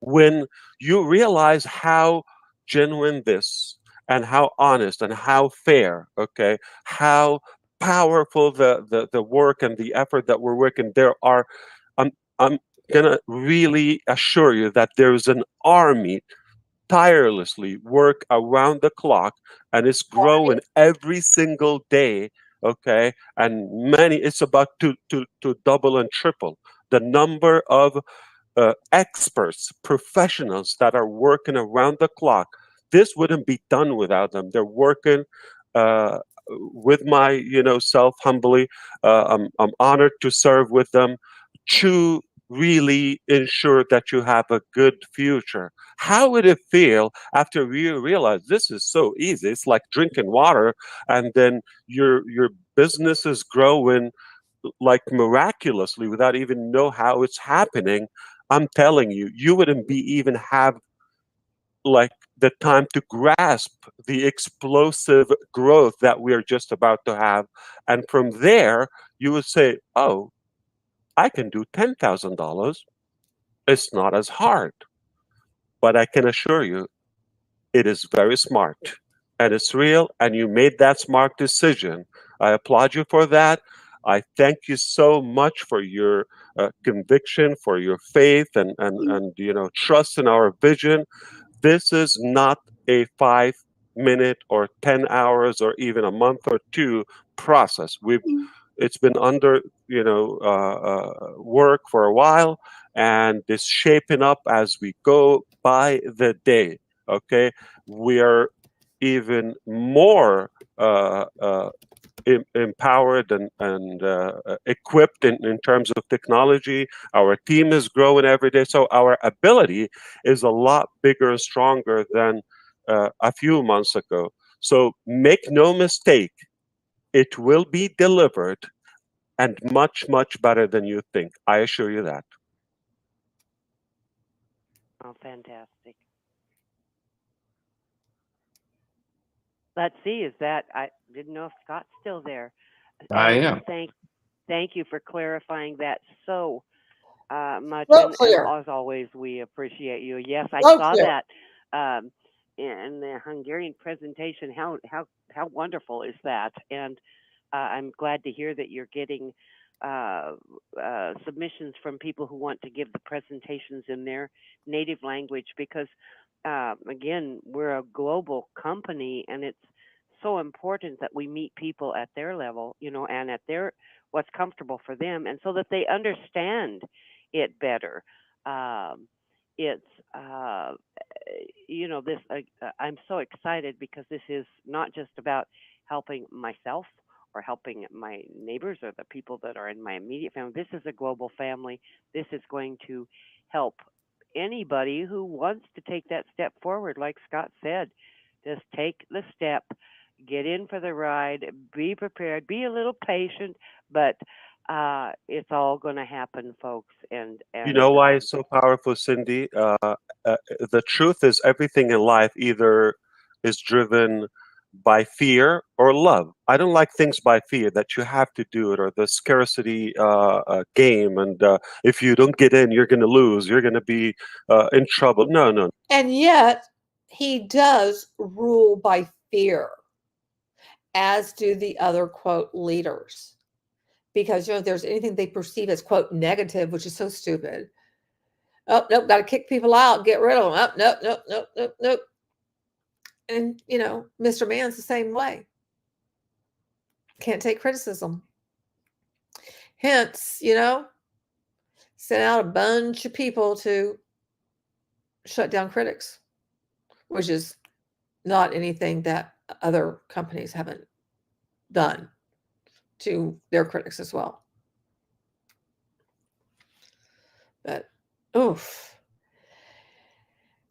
When you realize how genuine this and how honest and how fair, okay, how powerful the work and the effort that we're working, I'm gonna really assure you that there's an army tirelessly work around the clock and it's growing every single day, okay, and it's about to double and triple the number of experts, professionals that are working around the clock. This wouldn't be done without them. They're working with my self humbly. I'm honored to serve with them to really ensure that you have a good future. How would it feel after you realize this is so easy? It's like drinking water, and then your business is growing like miraculously without even know how it's happening. I'm telling you, you wouldn't be even have like the time to grasp the explosive growth that we are just about to have. And from there, you would say, oh, I can do $10,000. It's not as hard, but I can assure you it is very smart and it's real. And you made that smart decision. I applaud you for that. I thank you so much for your conviction, for your faith, and trust in our vision. This is not a 5 minute or 10 hours or even a month or two process. It's been under work for a while, and it's shaping up as we go by the day. Okay, we are even more empowered and equipped in terms of technology. Our team is growing every day, so our ability is a lot bigger and stronger than a few months ago. So make no mistake, it will be delivered and much, much better than you think. I assure you that. Oh, fantastic. Let's see, I didn't know if Scott's still there. I Eric, am. thank you for clarifying that so much. So And clear. as always, we appreciate you. Yes, I So saw clear. that in the Hungarian presentation. How wonderful is that? And I'm glad to hear that you're getting submissions from people who want to give the presentations in their native language because, again, we're a global company and it's so important that we meet people at their level, and at what's comfortable for them, and so that they understand it better. It's this. I'm so excited because this is not just about helping myself or helping my neighbors or the people that are in my immediate family. This is a global family. This is going to help anybody who wants to take that step forward. Like Scott said, just take the step, get in for the ride, be prepared, be a little patient, but it's all going to happen, folks. And You know why it's so powerful, Cindy? The truth is, everything in life either is driven by fear or love. I don't like things by fear that you have to do it, or the scarcity game. And if you don't get in, you're going to lose. You're going to be in trouble. No. And yet, he does rule by fear, as do the other, quote, leaders. Because, if there's anything they perceive as, quote, negative, which is so stupid. Oh, nope, got to kick people out, get rid of them. Oh, nope. And, Mr. Mann's the same way. Can't take criticism. Hence, sent out a bunch of people to shut down critics, which is not anything that other companies haven't done to their critics as well. Oof.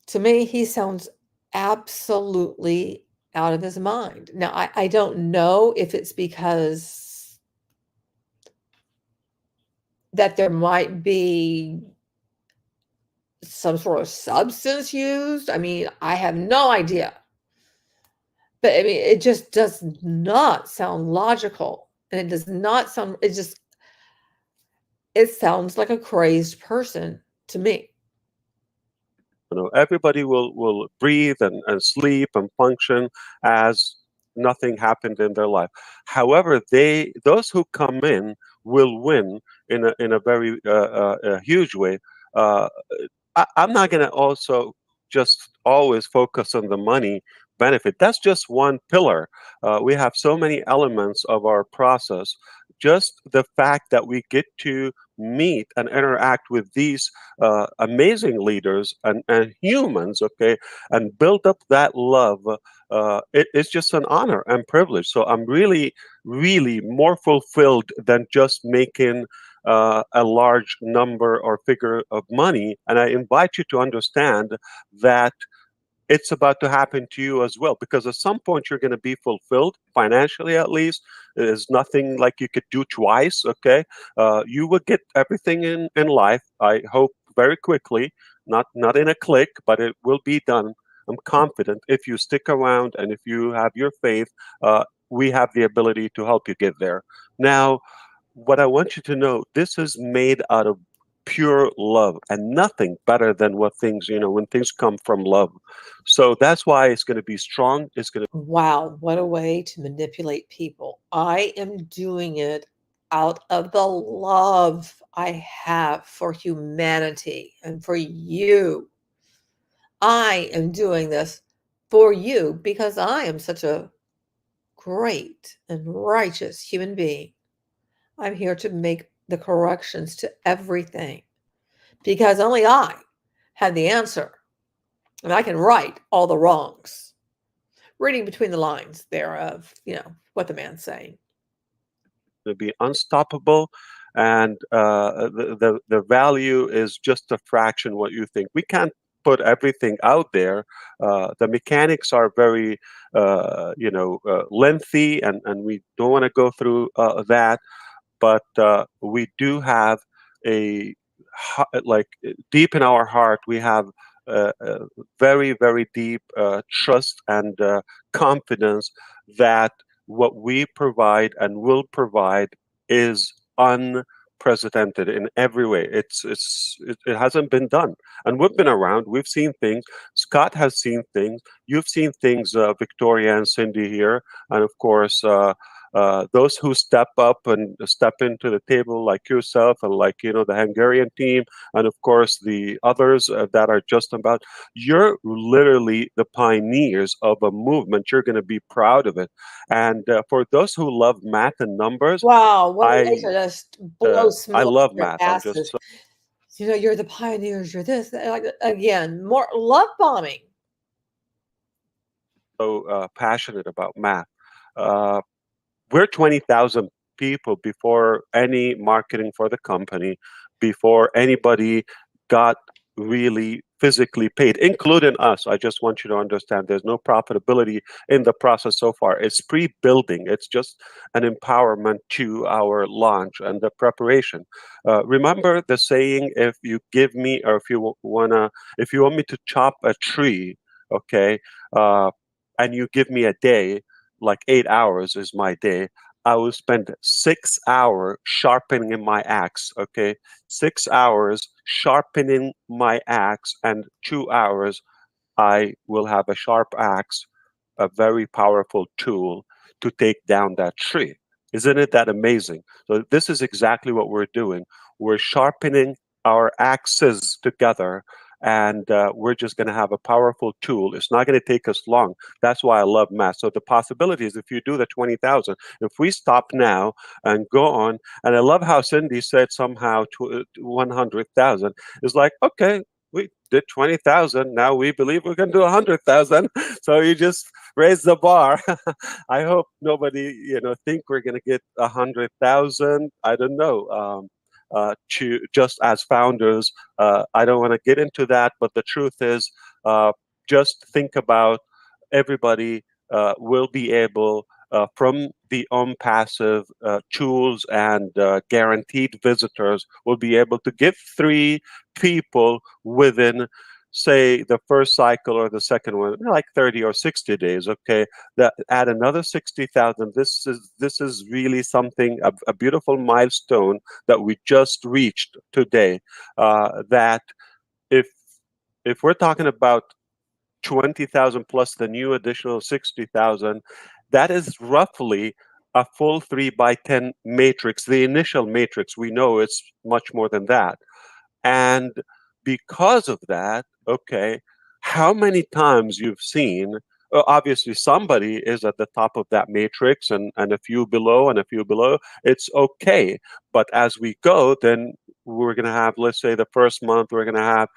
To me, he sounds absolutely out of his mind. Now, I don't know if it's because that there might be some sort of substance used. I mean, I have no idea. But I mean, it just does not sound logical. And it does not sound, it sounds like a crazed person to me. Everybody will breathe and sleep and function as nothing happened in their life. However, those who come in will win in a very huge way. Uh, I'm not going to also just always focus on the money benefit. That's just one pillar. We have so many elements of our process. Just the fact that we get to meet and interact with these amazing leaders and humans, okay, and build up that love, it's just an honor and privilege. So I'm really, really more fulfilled than just making a large number or figure of money. And I invite you to understand that it's about to happen to you as well, because at some point you're going to be fulfilled financially, at least. There's nothing like you could do twice. Okay, you will get everything in life, I hope, very quickly, not in a click, but it will be done. I'm confident if you stick around and if you have your faith, we have the ability to help you get there. Now, what I want you to know, this is made out of pure love, and nothing better than what things, when things come from love. So that's why it's going to be strong. It's going to. Wow, what a way to manipulate people. I am doing it out of the love I have for humanity and for you. I am doing this for you because I am such a great and righteous human being. I'm here to make the corrections to everything because only I have the answer and I can right all the wrongs. Reading between the lines there of, what the man's saying. To be unstoppable, and the value is just a fraction what you think. We can't put everything out there. The mechanics are very lengthy, and we don't want to go through that, but we do have like deep in our heart, we have a very, very deep trust and confidence that what we provide and will provide is unprecedented in every way. It hasn't been done, and we've been around. We've seen things. Scott has seen things. You've seen things, Victoria and Cindy here, and of course. Those who step up and step into the table, like yourself and like the Hungarian team, and of course the others that are just about, you're literally the pioneers of a movement. You're going to be proud of it. And for those who love math and numbers, Wow, what a way to just blow I smoke love up their math. I'm just asses. You're the pioneers, you're this. Like, again, more love bombing. so passionate about math. We're 20,000 people before any marketing for the company, before anybody got really physically paid, including us. I just want you to understand there's no profitability in the process so far. It's pre-building. It's just an empowerment to our launch and the preparation. Remember the saying, if you give me, or if you want me to chop a tree, okay, and you give me a day, like 8 hours is my day, I will spend 6 hours sharpening my axe, okay? 6 hours sharpening my axe, and 2 hours I will have a sharp axe, a very powerful tool to take down that tree. Isn't it that amazing? So this is exactly what we're doing. We're sharpening our axes together, and we're just going to have a powerful tool. It's not going to take us long. That's why I love math. So the possibility is, if you do the 20,000, if we stop now and go on, and I love how Cindy said somehow 100,000, is like, okay, we did 20,000. Now we believe we can do 100,000. So you just raise the bar. I hope nobody, think we're going to get 100,000. I don't know. to just as founders. I don't want to get into that, but the truth is, just think about everybody will be able, from the ONPASSIVE tools and guaranteed visitors, will be able to give 3 people within, say, the first cycle or the second one, like 30 or 60 days. Okay, that add another 60,000. This is really something, a beautiful milestone that we just reached today. That if we're talking about 20,000 plus the new additional 60,000, that is roughly a full 3 by 10 matrix. The initial matrix, we know it's much more than that. And because of that, okay, how many times you've seen, obviously somebody is at the top of that matrix and a few below and a few below, it's okay. But as we go, then we're going to have, let's say the first month, we're going to have,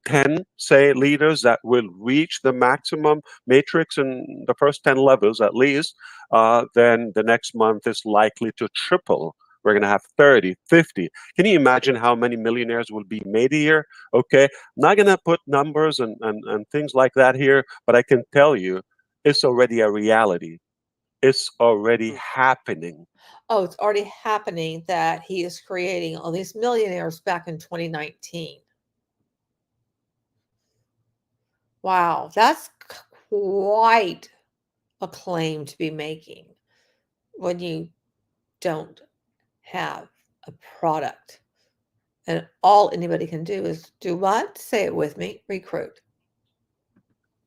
10, say, leaders that will reach the maximum matrix in the first 10 levels at least. Then the next month is likely to triple. We're going to have 30, 50. Can you imagine how many millionaires will be made a year? Okay. I'm not going to put numbers and things like that here, but I can tell you it's already a reality. It's already happening. Oh, it's already happening that he is creating all these millionaires back in 2019. Wow, that's quite a claim to be making when you don't have a product. And all anybody can do is do what? Say it with me, recruit.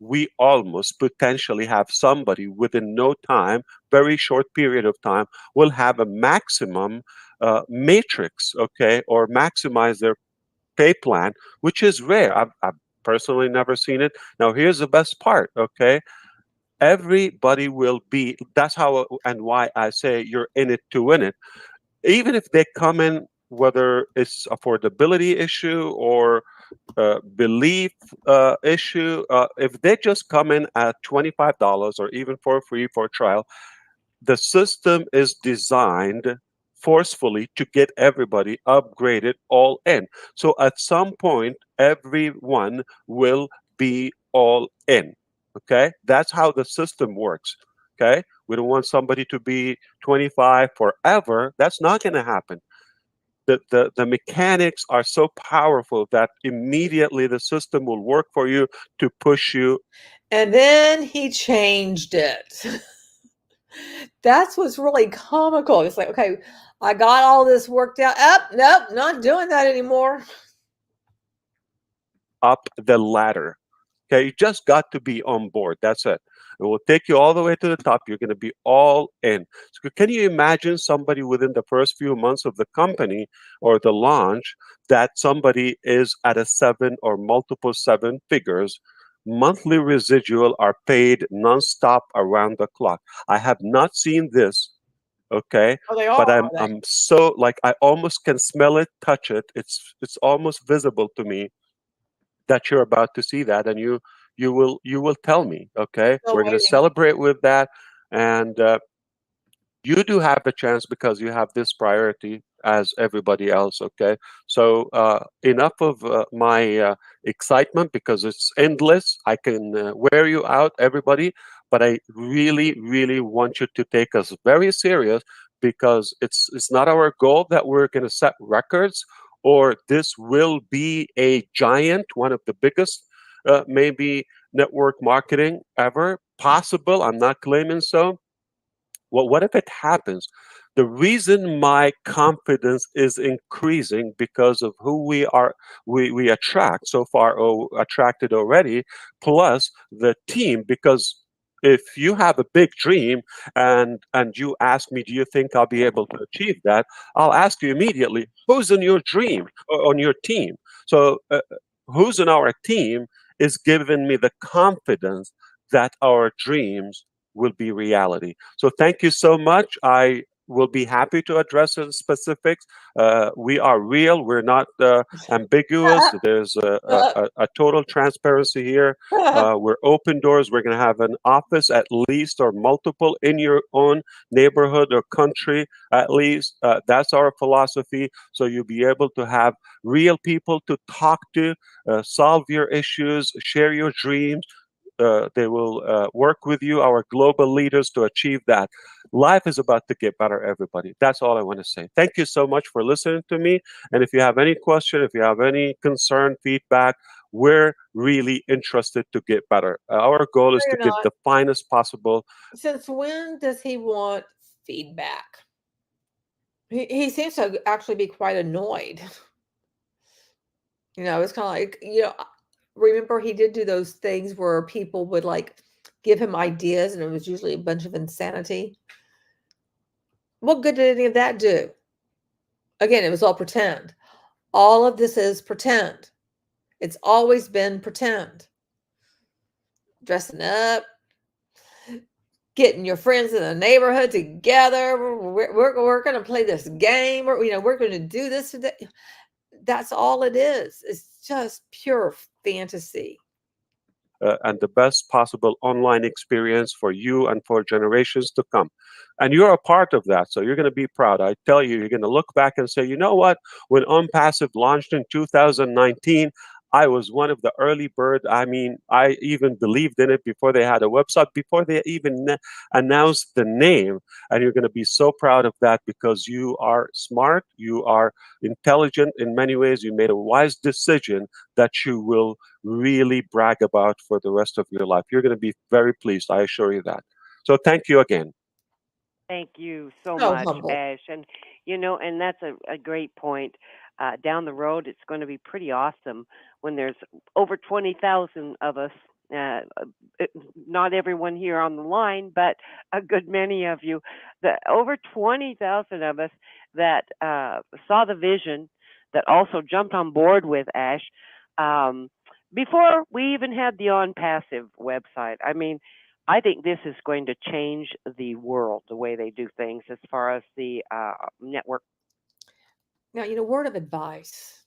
We almost potentially have somebody within no time, very short period of time, will have a maximum matrix, okay, or maximize their pay plan, which is rare. I've personally never seen it. Now, here's the best part, okay? Everybody will be, that's how and why I say you're in it to win it. Even if they come in, whether it's affordability issue or belief issue, if they just come in at $25 or even for free for a trial, the system is designed forcefully to get everybody upgraded all in. So at some point, everyone will be all in. Okay, that's how the system works. Okay, we don't want somebody to be 25 forever. That's not going to happen. The mechanics are so powerful that immediately the system will work for you to push you. And then he changed it. That's what's really comical. It's like, okay, I got all this worked out. Nope, not doing that anymore. Up the ladder. Okay, you just got to be on board. That's it. It will take you all the way to the top. You're going to be all in. So can you imagine somebody within the first few months of the company or the launch that somebody is at a 7 or multiple 7 figures? Monthly residual are paid nonstop around the clock. I have not seen this. Okay, Oh, they are. but I'm so, like, I almost can smell it, touch it. It's almost visible to me that you're about to see that, and you will tell me. Okay, Still we're going to waiting. celebrate with that, and you do have the chance because you have this priority as everybody else. Okay, so enough of my excitement, because it's endless. I can wear you out, everybody, but I really, really want you to take us very serious, because it's not our goal that we're going to set records, or this will be a giant, one of the biggest maybe network marketing ever possible. I'm not claiming so. Well, what if it happens? The reason my confidence is increasing because of who we attract so far, or attracted already, plus the team. Because if you have a big dream and you ask me, do you think I'll be able to achieve that? I'll ask you immediately, who's in your dream or on your team? So who's in our team is giving me the confidence that our dreams will be reality. So thank you so much. I we'll be happy to address the specifics. We are real. We're not ambiguous. There's a total transparency here. We're open doors. We're going to have an office at least or multiple in your own neighborhood or country at least. That's our philosophy. So you'll be able to have real people to talk to, solve your issues, share your dreams. They will work with you, our global leaders, to achieve that. Life is about to get better, everybody. That's all I want to say. Thank you so much for listening to me. And if you have any question, if you have any concern, feedback, we're really interested to get better. Our goal is to give the finest possible. Since when does he want feedback? He seems to actually be quite annoyed. It's kind of like, remember he did do those things where people would like give him ideas and it was usually a bunch of insanity. What good did any of that do? Again, it was all pretend. All of this is pretend. It's always been pretend. Dressing up, getting your friends in the neighborhood together. We're going to play this game. We're going to do this today. That's all it is. It's just pure fantasy. And the best possible online experience for you and for generations to come. And you're a part of that, so you're going to be proud. I tell you, you're going to look back and say, you know what? When ONPASSIVE launched in 2019, I was one of the early bird. I mean, I even believed in it before they had a website, before they even announced the name. And you're going to be so proud of that because you are smart, you are intelligent in many ways. You made a wise decision that you will really brag about for the rest of your life. You're going to be very pleased. I assure you that. So thank you again. Thank you so much, Ash. And, and that's a great point. Down the road, it's going to be pretty awesome when there's over 20,000 of us. Not everyone here on the line, but a good many of you. Over 20,000 of us that saw the vision, that also jumped on board with Ash before we even had the ONPASSIVE website. I mean, I think this is going to change the world, the way they do things as far as the network. Now, word of advice.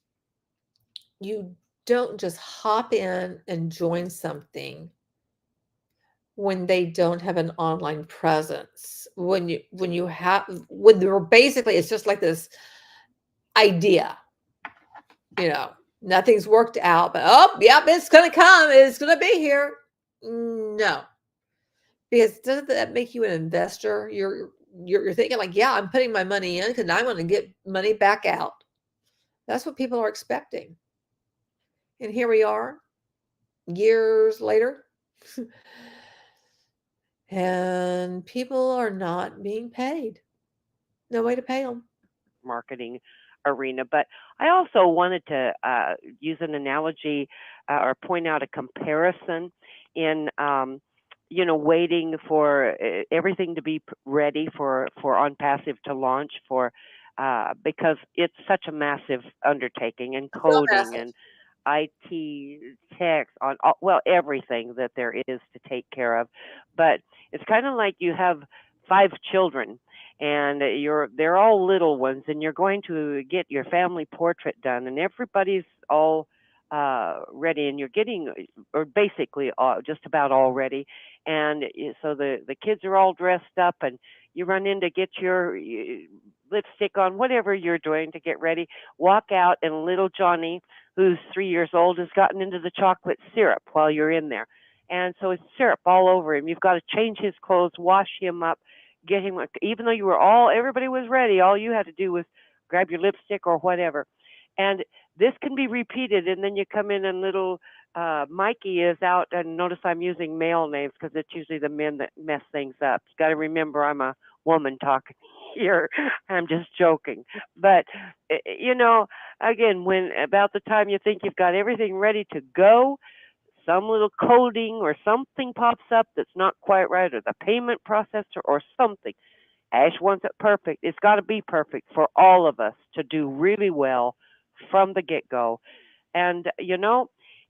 You don't just hop in and join something when they don't have an online presence. When they're basically, it's just like this idea, nothing's worked out, but it's going to come. It's going to be here. No. Because doesn't that make you an investor? You're thinking like, yeah, I'm putting my money in because I want to get money back out. That's what people are expecting. And here we are, years later, and people are not being paid. No way to pay them. Marketing arena. But I also wanted to use an analogy or point out a comparison in waiting for everything to be ready for ONPASSIVE to launch because it's such a massive undertaking, and coding and IT tech on everything that there is to take care of. But it's kind of like you have 5 children and they're all little ones, and you're going to get your family portrait done, and everybody's all ready, and you're getting, or basically just about all ready. And so the kids are all dressed up, and you run in to get your lipstick on, whatever you're doing to get ready, walk out, and little Johnny, who's 3 years old, has gotten into the chocolate syrup while you're in there. And so it's syrup all over him. You've got to change his clothes, wash him up, get him, even though everybody was ready, all you had to do was grab your lipstick or whatever. And this can be repeated, and then you come in and little Mikey is out, and notice I'm using male names because it's usually the men that mess things up. You got to remember I'm a woman talking here. I'm just joking. But, again, when about the time you think you've got everything ready to go, some little coding or something pops up that's not quite right, or the payment processor or something. Ash wants it perfect. It's got to be perfect for all of us to do really well from the get-go. And,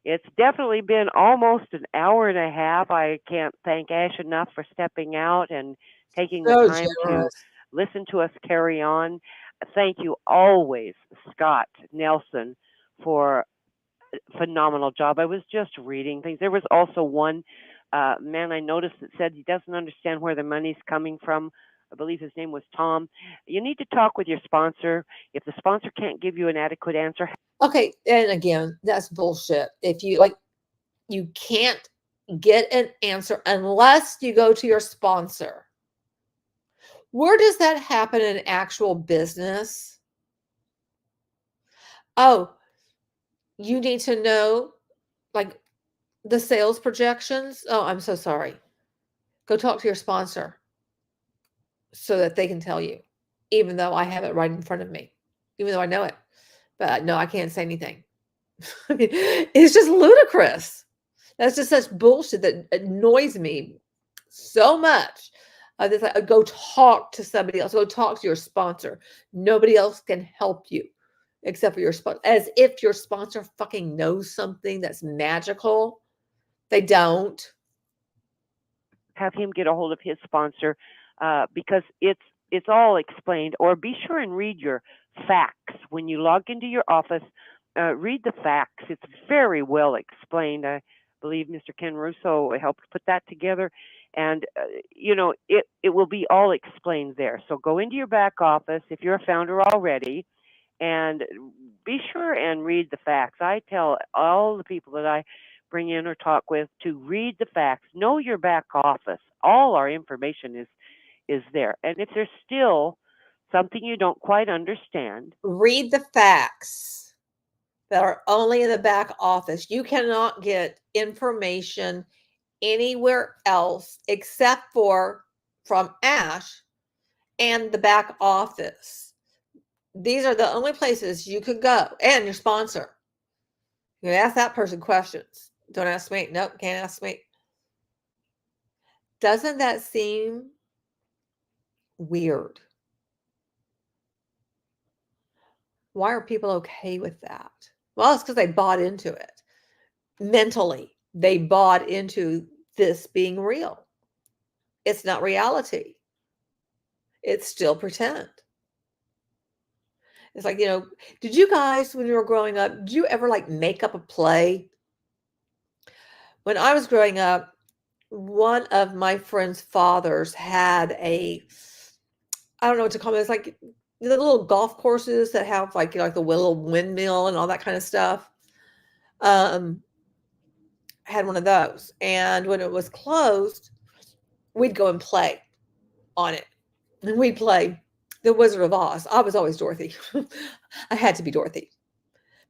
it's definitely been almost an hour and a half. I can't thank Ash enough for stepping out and taking the time to listen to us carry on. Thank you always, Scott Nelson, for a phenomenal job. I was just reading things. There was also one man I noticed that said he doesn't understand where the money's coming from. I believe his name was Tom. You need to talk with your sponsor. If the sponsor can't give you an adequate answer. Okay, and again, that's bullshit. If you like, you can't get an answer unless you go to your sponsor. Where does that happen in actual business? Oh, you need to know like the sales projections. Oh, I'm so sorry. Go talk to your sponsor so that they can tell you, even though I have it right in front of me, even though I know it. But no, I can't say anything. I mean, it's just ludicrous. That's just such bullshit that annoys me so much. Go talk to somebody else. Go talk to your sponsor. Nobody else can help you except for your sponsor. As if your sponsor fucking knows something that's magical. They don't. Have him get a hold of his sponsor because it's all explained. Or be sure and read your facts when you log into your office. Read the facts. It's very well explained. I believe Mr. Ken Russo helped put that together, and it will be all explained there. So go into your back office if you're a founder already, and be sure and read the facts. I tell all the people that I bring in or talk with to read the facts. Know your back office. All our information is there. And if there's still something you don't quite understand, read the facts that are only in the back office. You cannot get information anywhere else except for from Ash and the back office. These are the only places you could go, and your sponsor. You can ask that person questions. Don't ask me. Nope, can't ask me. Doesn't that seem weird? Why are people okay with that? Well, it's because they bought into it. Mentally, they bought into this being real. It's not reality. It's still pretend. It's like, did you guys, when you were growing up, did you ever like make up a play? When I was growing up, one of my friend's fathers had I don't know what to call it. It's like the little golf courses that have like, like the little windmill and all that kind of stuff. Had one of those. And when it was closed, we'd go and play on it. And we'd play The Wizard of Oz. I was always Dorothy. I had to be Dorothy.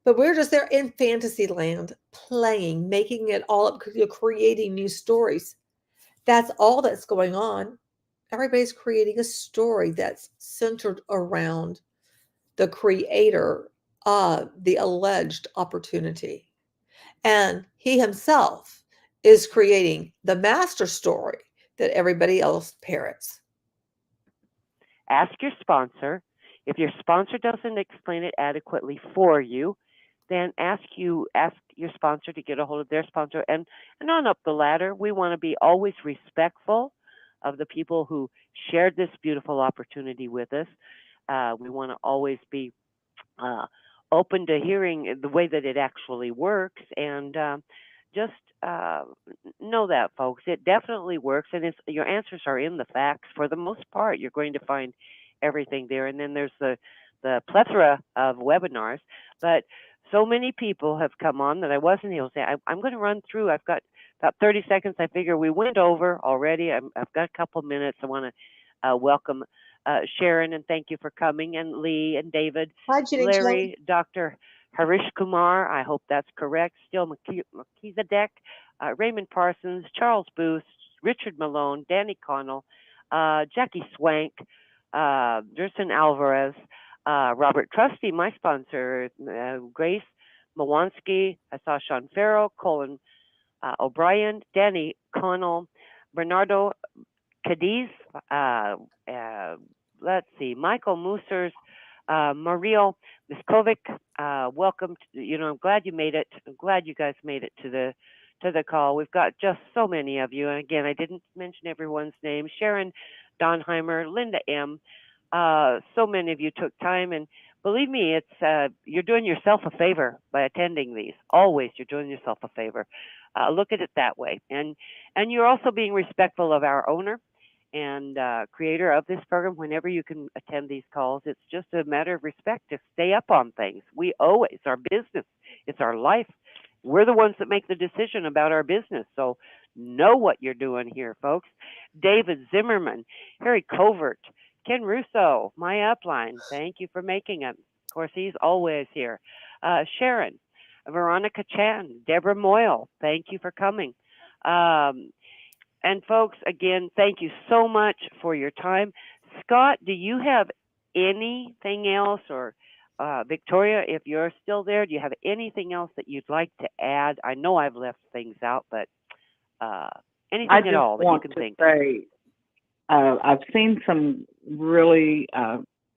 But we're just there in fantasy land, playing, making it all up, creating new stories. That's all that's going on. Everybody's creating a story that's centered around the creator of the alleged opportunity. And he himself is creating the master story that everybody else parrots. Ask your sponsor. If your sponsor doesn't explain it adequately for you, then ask your sponsor to get a hold of their sponsor. And on up the ladder, we want to be always respectful of the people who shared this beautiful opportunity with us. We want to always be open to hearing the way that it actually works, and just know that, folks, it definitely works, and your answers are in the facts. For the most part, you're going to find everything there, and then there's the plethora of webinars, but so many people have come on that I wasn't able to say. I'm going to run through. I've got about 30 seconds. I figure we went over already. I've got a couple minutes. I want to welcome Sharon, and thank you for coming, and Lee and David, Hi, Jenny, Larry, Dr. Harish Kumar, I hope that's correct, Still Melchizedek, Raymond Parsons, Charles Booth, Richard Malone, Danny Connell, Jackie Swank, Gerson Alvarez, Robert Trusty, my sponsor, Grace Mawansky, I saw Sean Farrell, Colin O'Brien, Danny Connell, Bernardo Cadiz, let's see, Michael Moosers, Mariel Miskovic, welcome. I'm glad you made it. I'm glad you guys made it to the call. We've got just so many of you, and again, I didn't mention everyone's name. Sharon Donheimer, Linda M, So many of you took time, and believe me, it's you're doing yourself a favor by attending these. Always, you're doing yourself a favor. Look at it that way, and you're also being respectful of our owner and creator of this program. Whenever you can attend these calls, it's just a matter of respect to stay up on things. We owe it. It's our business. It's our life. We're the ones that make the decision about our business. So know what you're doing here, folks. David Zimmerman, Harry Covert, Ken Russo, my upline, thank you for making it. Of course, he's always here. Sharon, Veronica Chan, Deborah Moyle, thank you for coming. And folks, again, thank you so much for your time. Scott, do you have anything else, or Victoria, if you're still there, do you have anything else that you'd like to add? I know I've left things out, but anything at all that you can think of? I've seen some really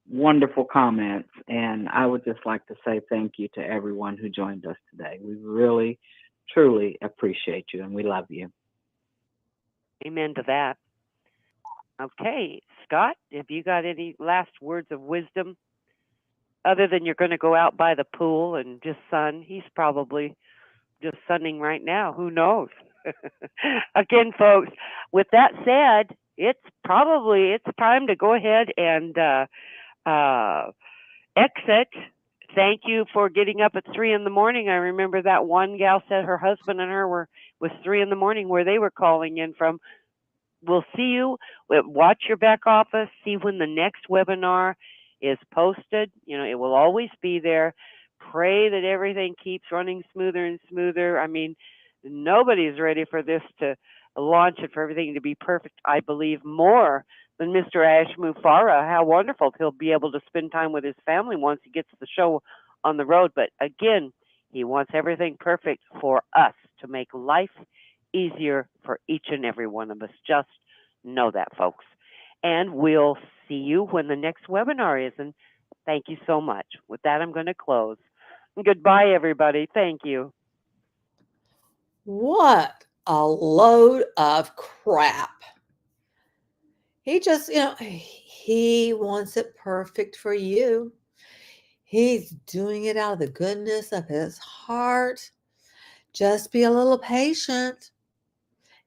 wonderful comments, and I would just like to say thank you to everyone who joined us today. We really, truly appreciate you, and we love you. Amen to that. Okay, Scott, have you got any last words of wisdom? Other than you're going to go out by the pool and just sun. He's probably just sunning right now. Who knows? Again, folks, with that said, it's time to go ahead and exit. Thank you for getting up at 3 a.m. I remember that one gal said her husband and her was 3 a.m. where they were calling in from. We'll see you. Watch your back office. See when the next webinar is posted. You know, it will always be there. Pray that everything keeps running smoother and smoother. I mean, nobody's ready for this to launch it, for everything to be perfect. I believe more than Mr. Ash Mufara. How wonderful he'll be able to spend time with his family once he gets the show on the road. But again, he wants everything perfect for us to make life easier for each and every one of us. Just know that, folks. And we'll see you when the next webinar is. And thank you so much. With that, I'm going to close. Goodbye, everybody. Thank you. What a load of crap. He just, he wants it perfect for you. He's doing it out of the goodness of his heart. Just be a little patient.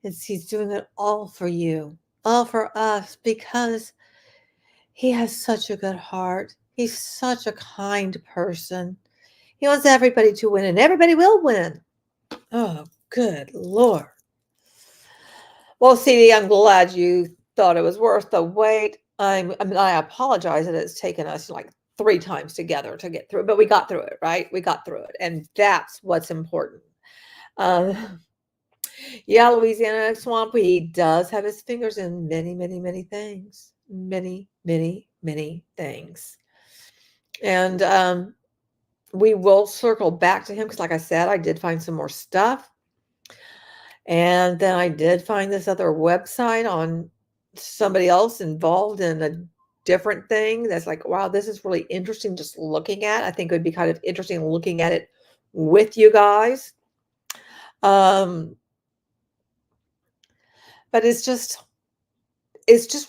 He's doing it all for you, all for us, because he has such a good heart. He's such a kind person. He wants everybody to win, and everybody will win. Oh, good Lord. Well, CD, I'm glad you thought it was worth the wait. I apologize that it's taken us like 3 times together to get through it, but we got through it, right? We got through it, and that's what's important. Yeah, Louisiana Swamp, he does have his fingers in many, many, many things. Many, many, many things. And we will circle back to him because, like I said, I did find some more stuff. And then I did find this other website on somebody else involved in a different thing that's like, wow, this is really interesting just looking at. I think it would be kind of interesting looking at it with you guys. But it's just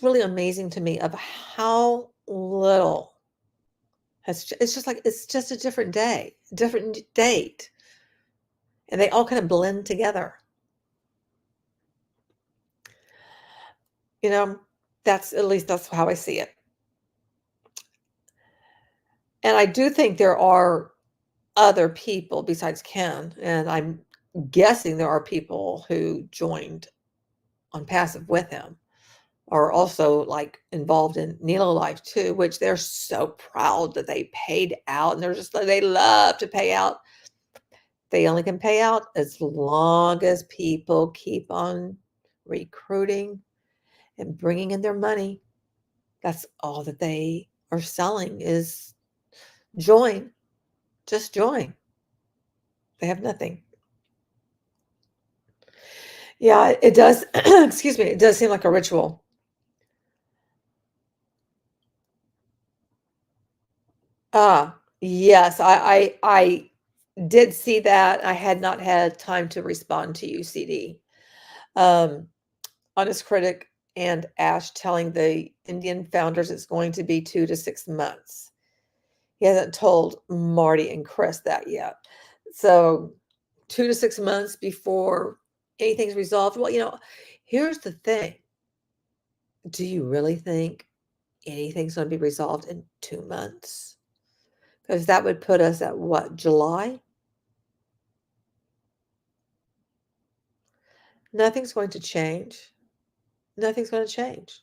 really amazing to me of how little it's just like, it's just a different day, different date. And they all kind of blend together. That's how I see it. And I do think there are other people besides Ken, and I'm guessing there are people who joined ONPASSIVE with him, are also like involved in Nilo Life too, which they're so proud that they paid out, and they love to pay out. They only can pay out as long as people keep on recruiting and bringing in their money. That's all that they are selling is join. Just join. They have nothing. Yeah, it does. Excuse me. It does seem like a ritual. Yes, I did see that. I had not had time to respond to you, CD. Honest Critic, and Ash telling the Indian founders it's going to be 2 to 6 months. He hasn't told Marty and Chris that yet. So 2 to 6 months before anything's resolved. Well, here's the thing. Do you really think anything's going to be resolved in 2 months? Because that would put us at what, July? Nothing's going to change. Nothing's going to change.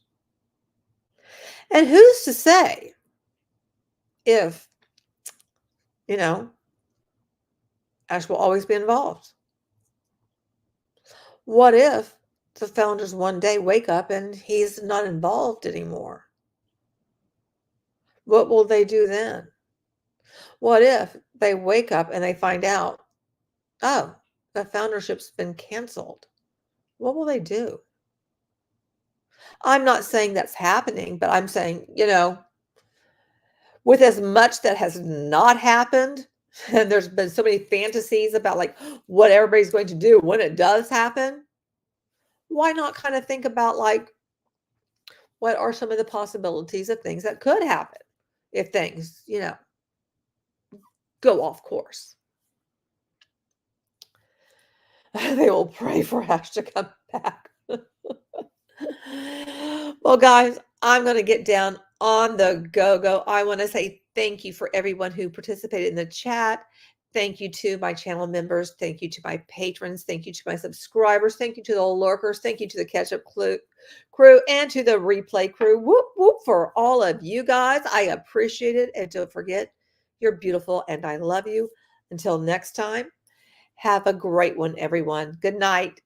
And who's to say if, Ash will always be involved? What if the founders one day wake up and he's not involved anymore? What will they do then? What if they wake up and they find out, oh, the foundership's been canceled? What will they do? I'm not saying that's happening, but I'm saying, with as much that has not happened, and there's been so many fantasies about like what everybody's going to do when it does happen, why not kind of think about like what are some of the possibilities of things that could happen if things, go off course? They will pray for Ash to come back. Well, guys, I'm going to get down on the go-go. I want to say thank you for everyone who participated in the chat. Thank you to my channel members. Thank you to my patrons. Thank you to my subscribers. Thank you to the lurkers. Thank you to the catch-up crew and to the replay crew. Whoop, whoop for all of you guys. I appreciate it. And don't forget, you're beautiful and I love you. Until next time, have a great one, everyone. Good night.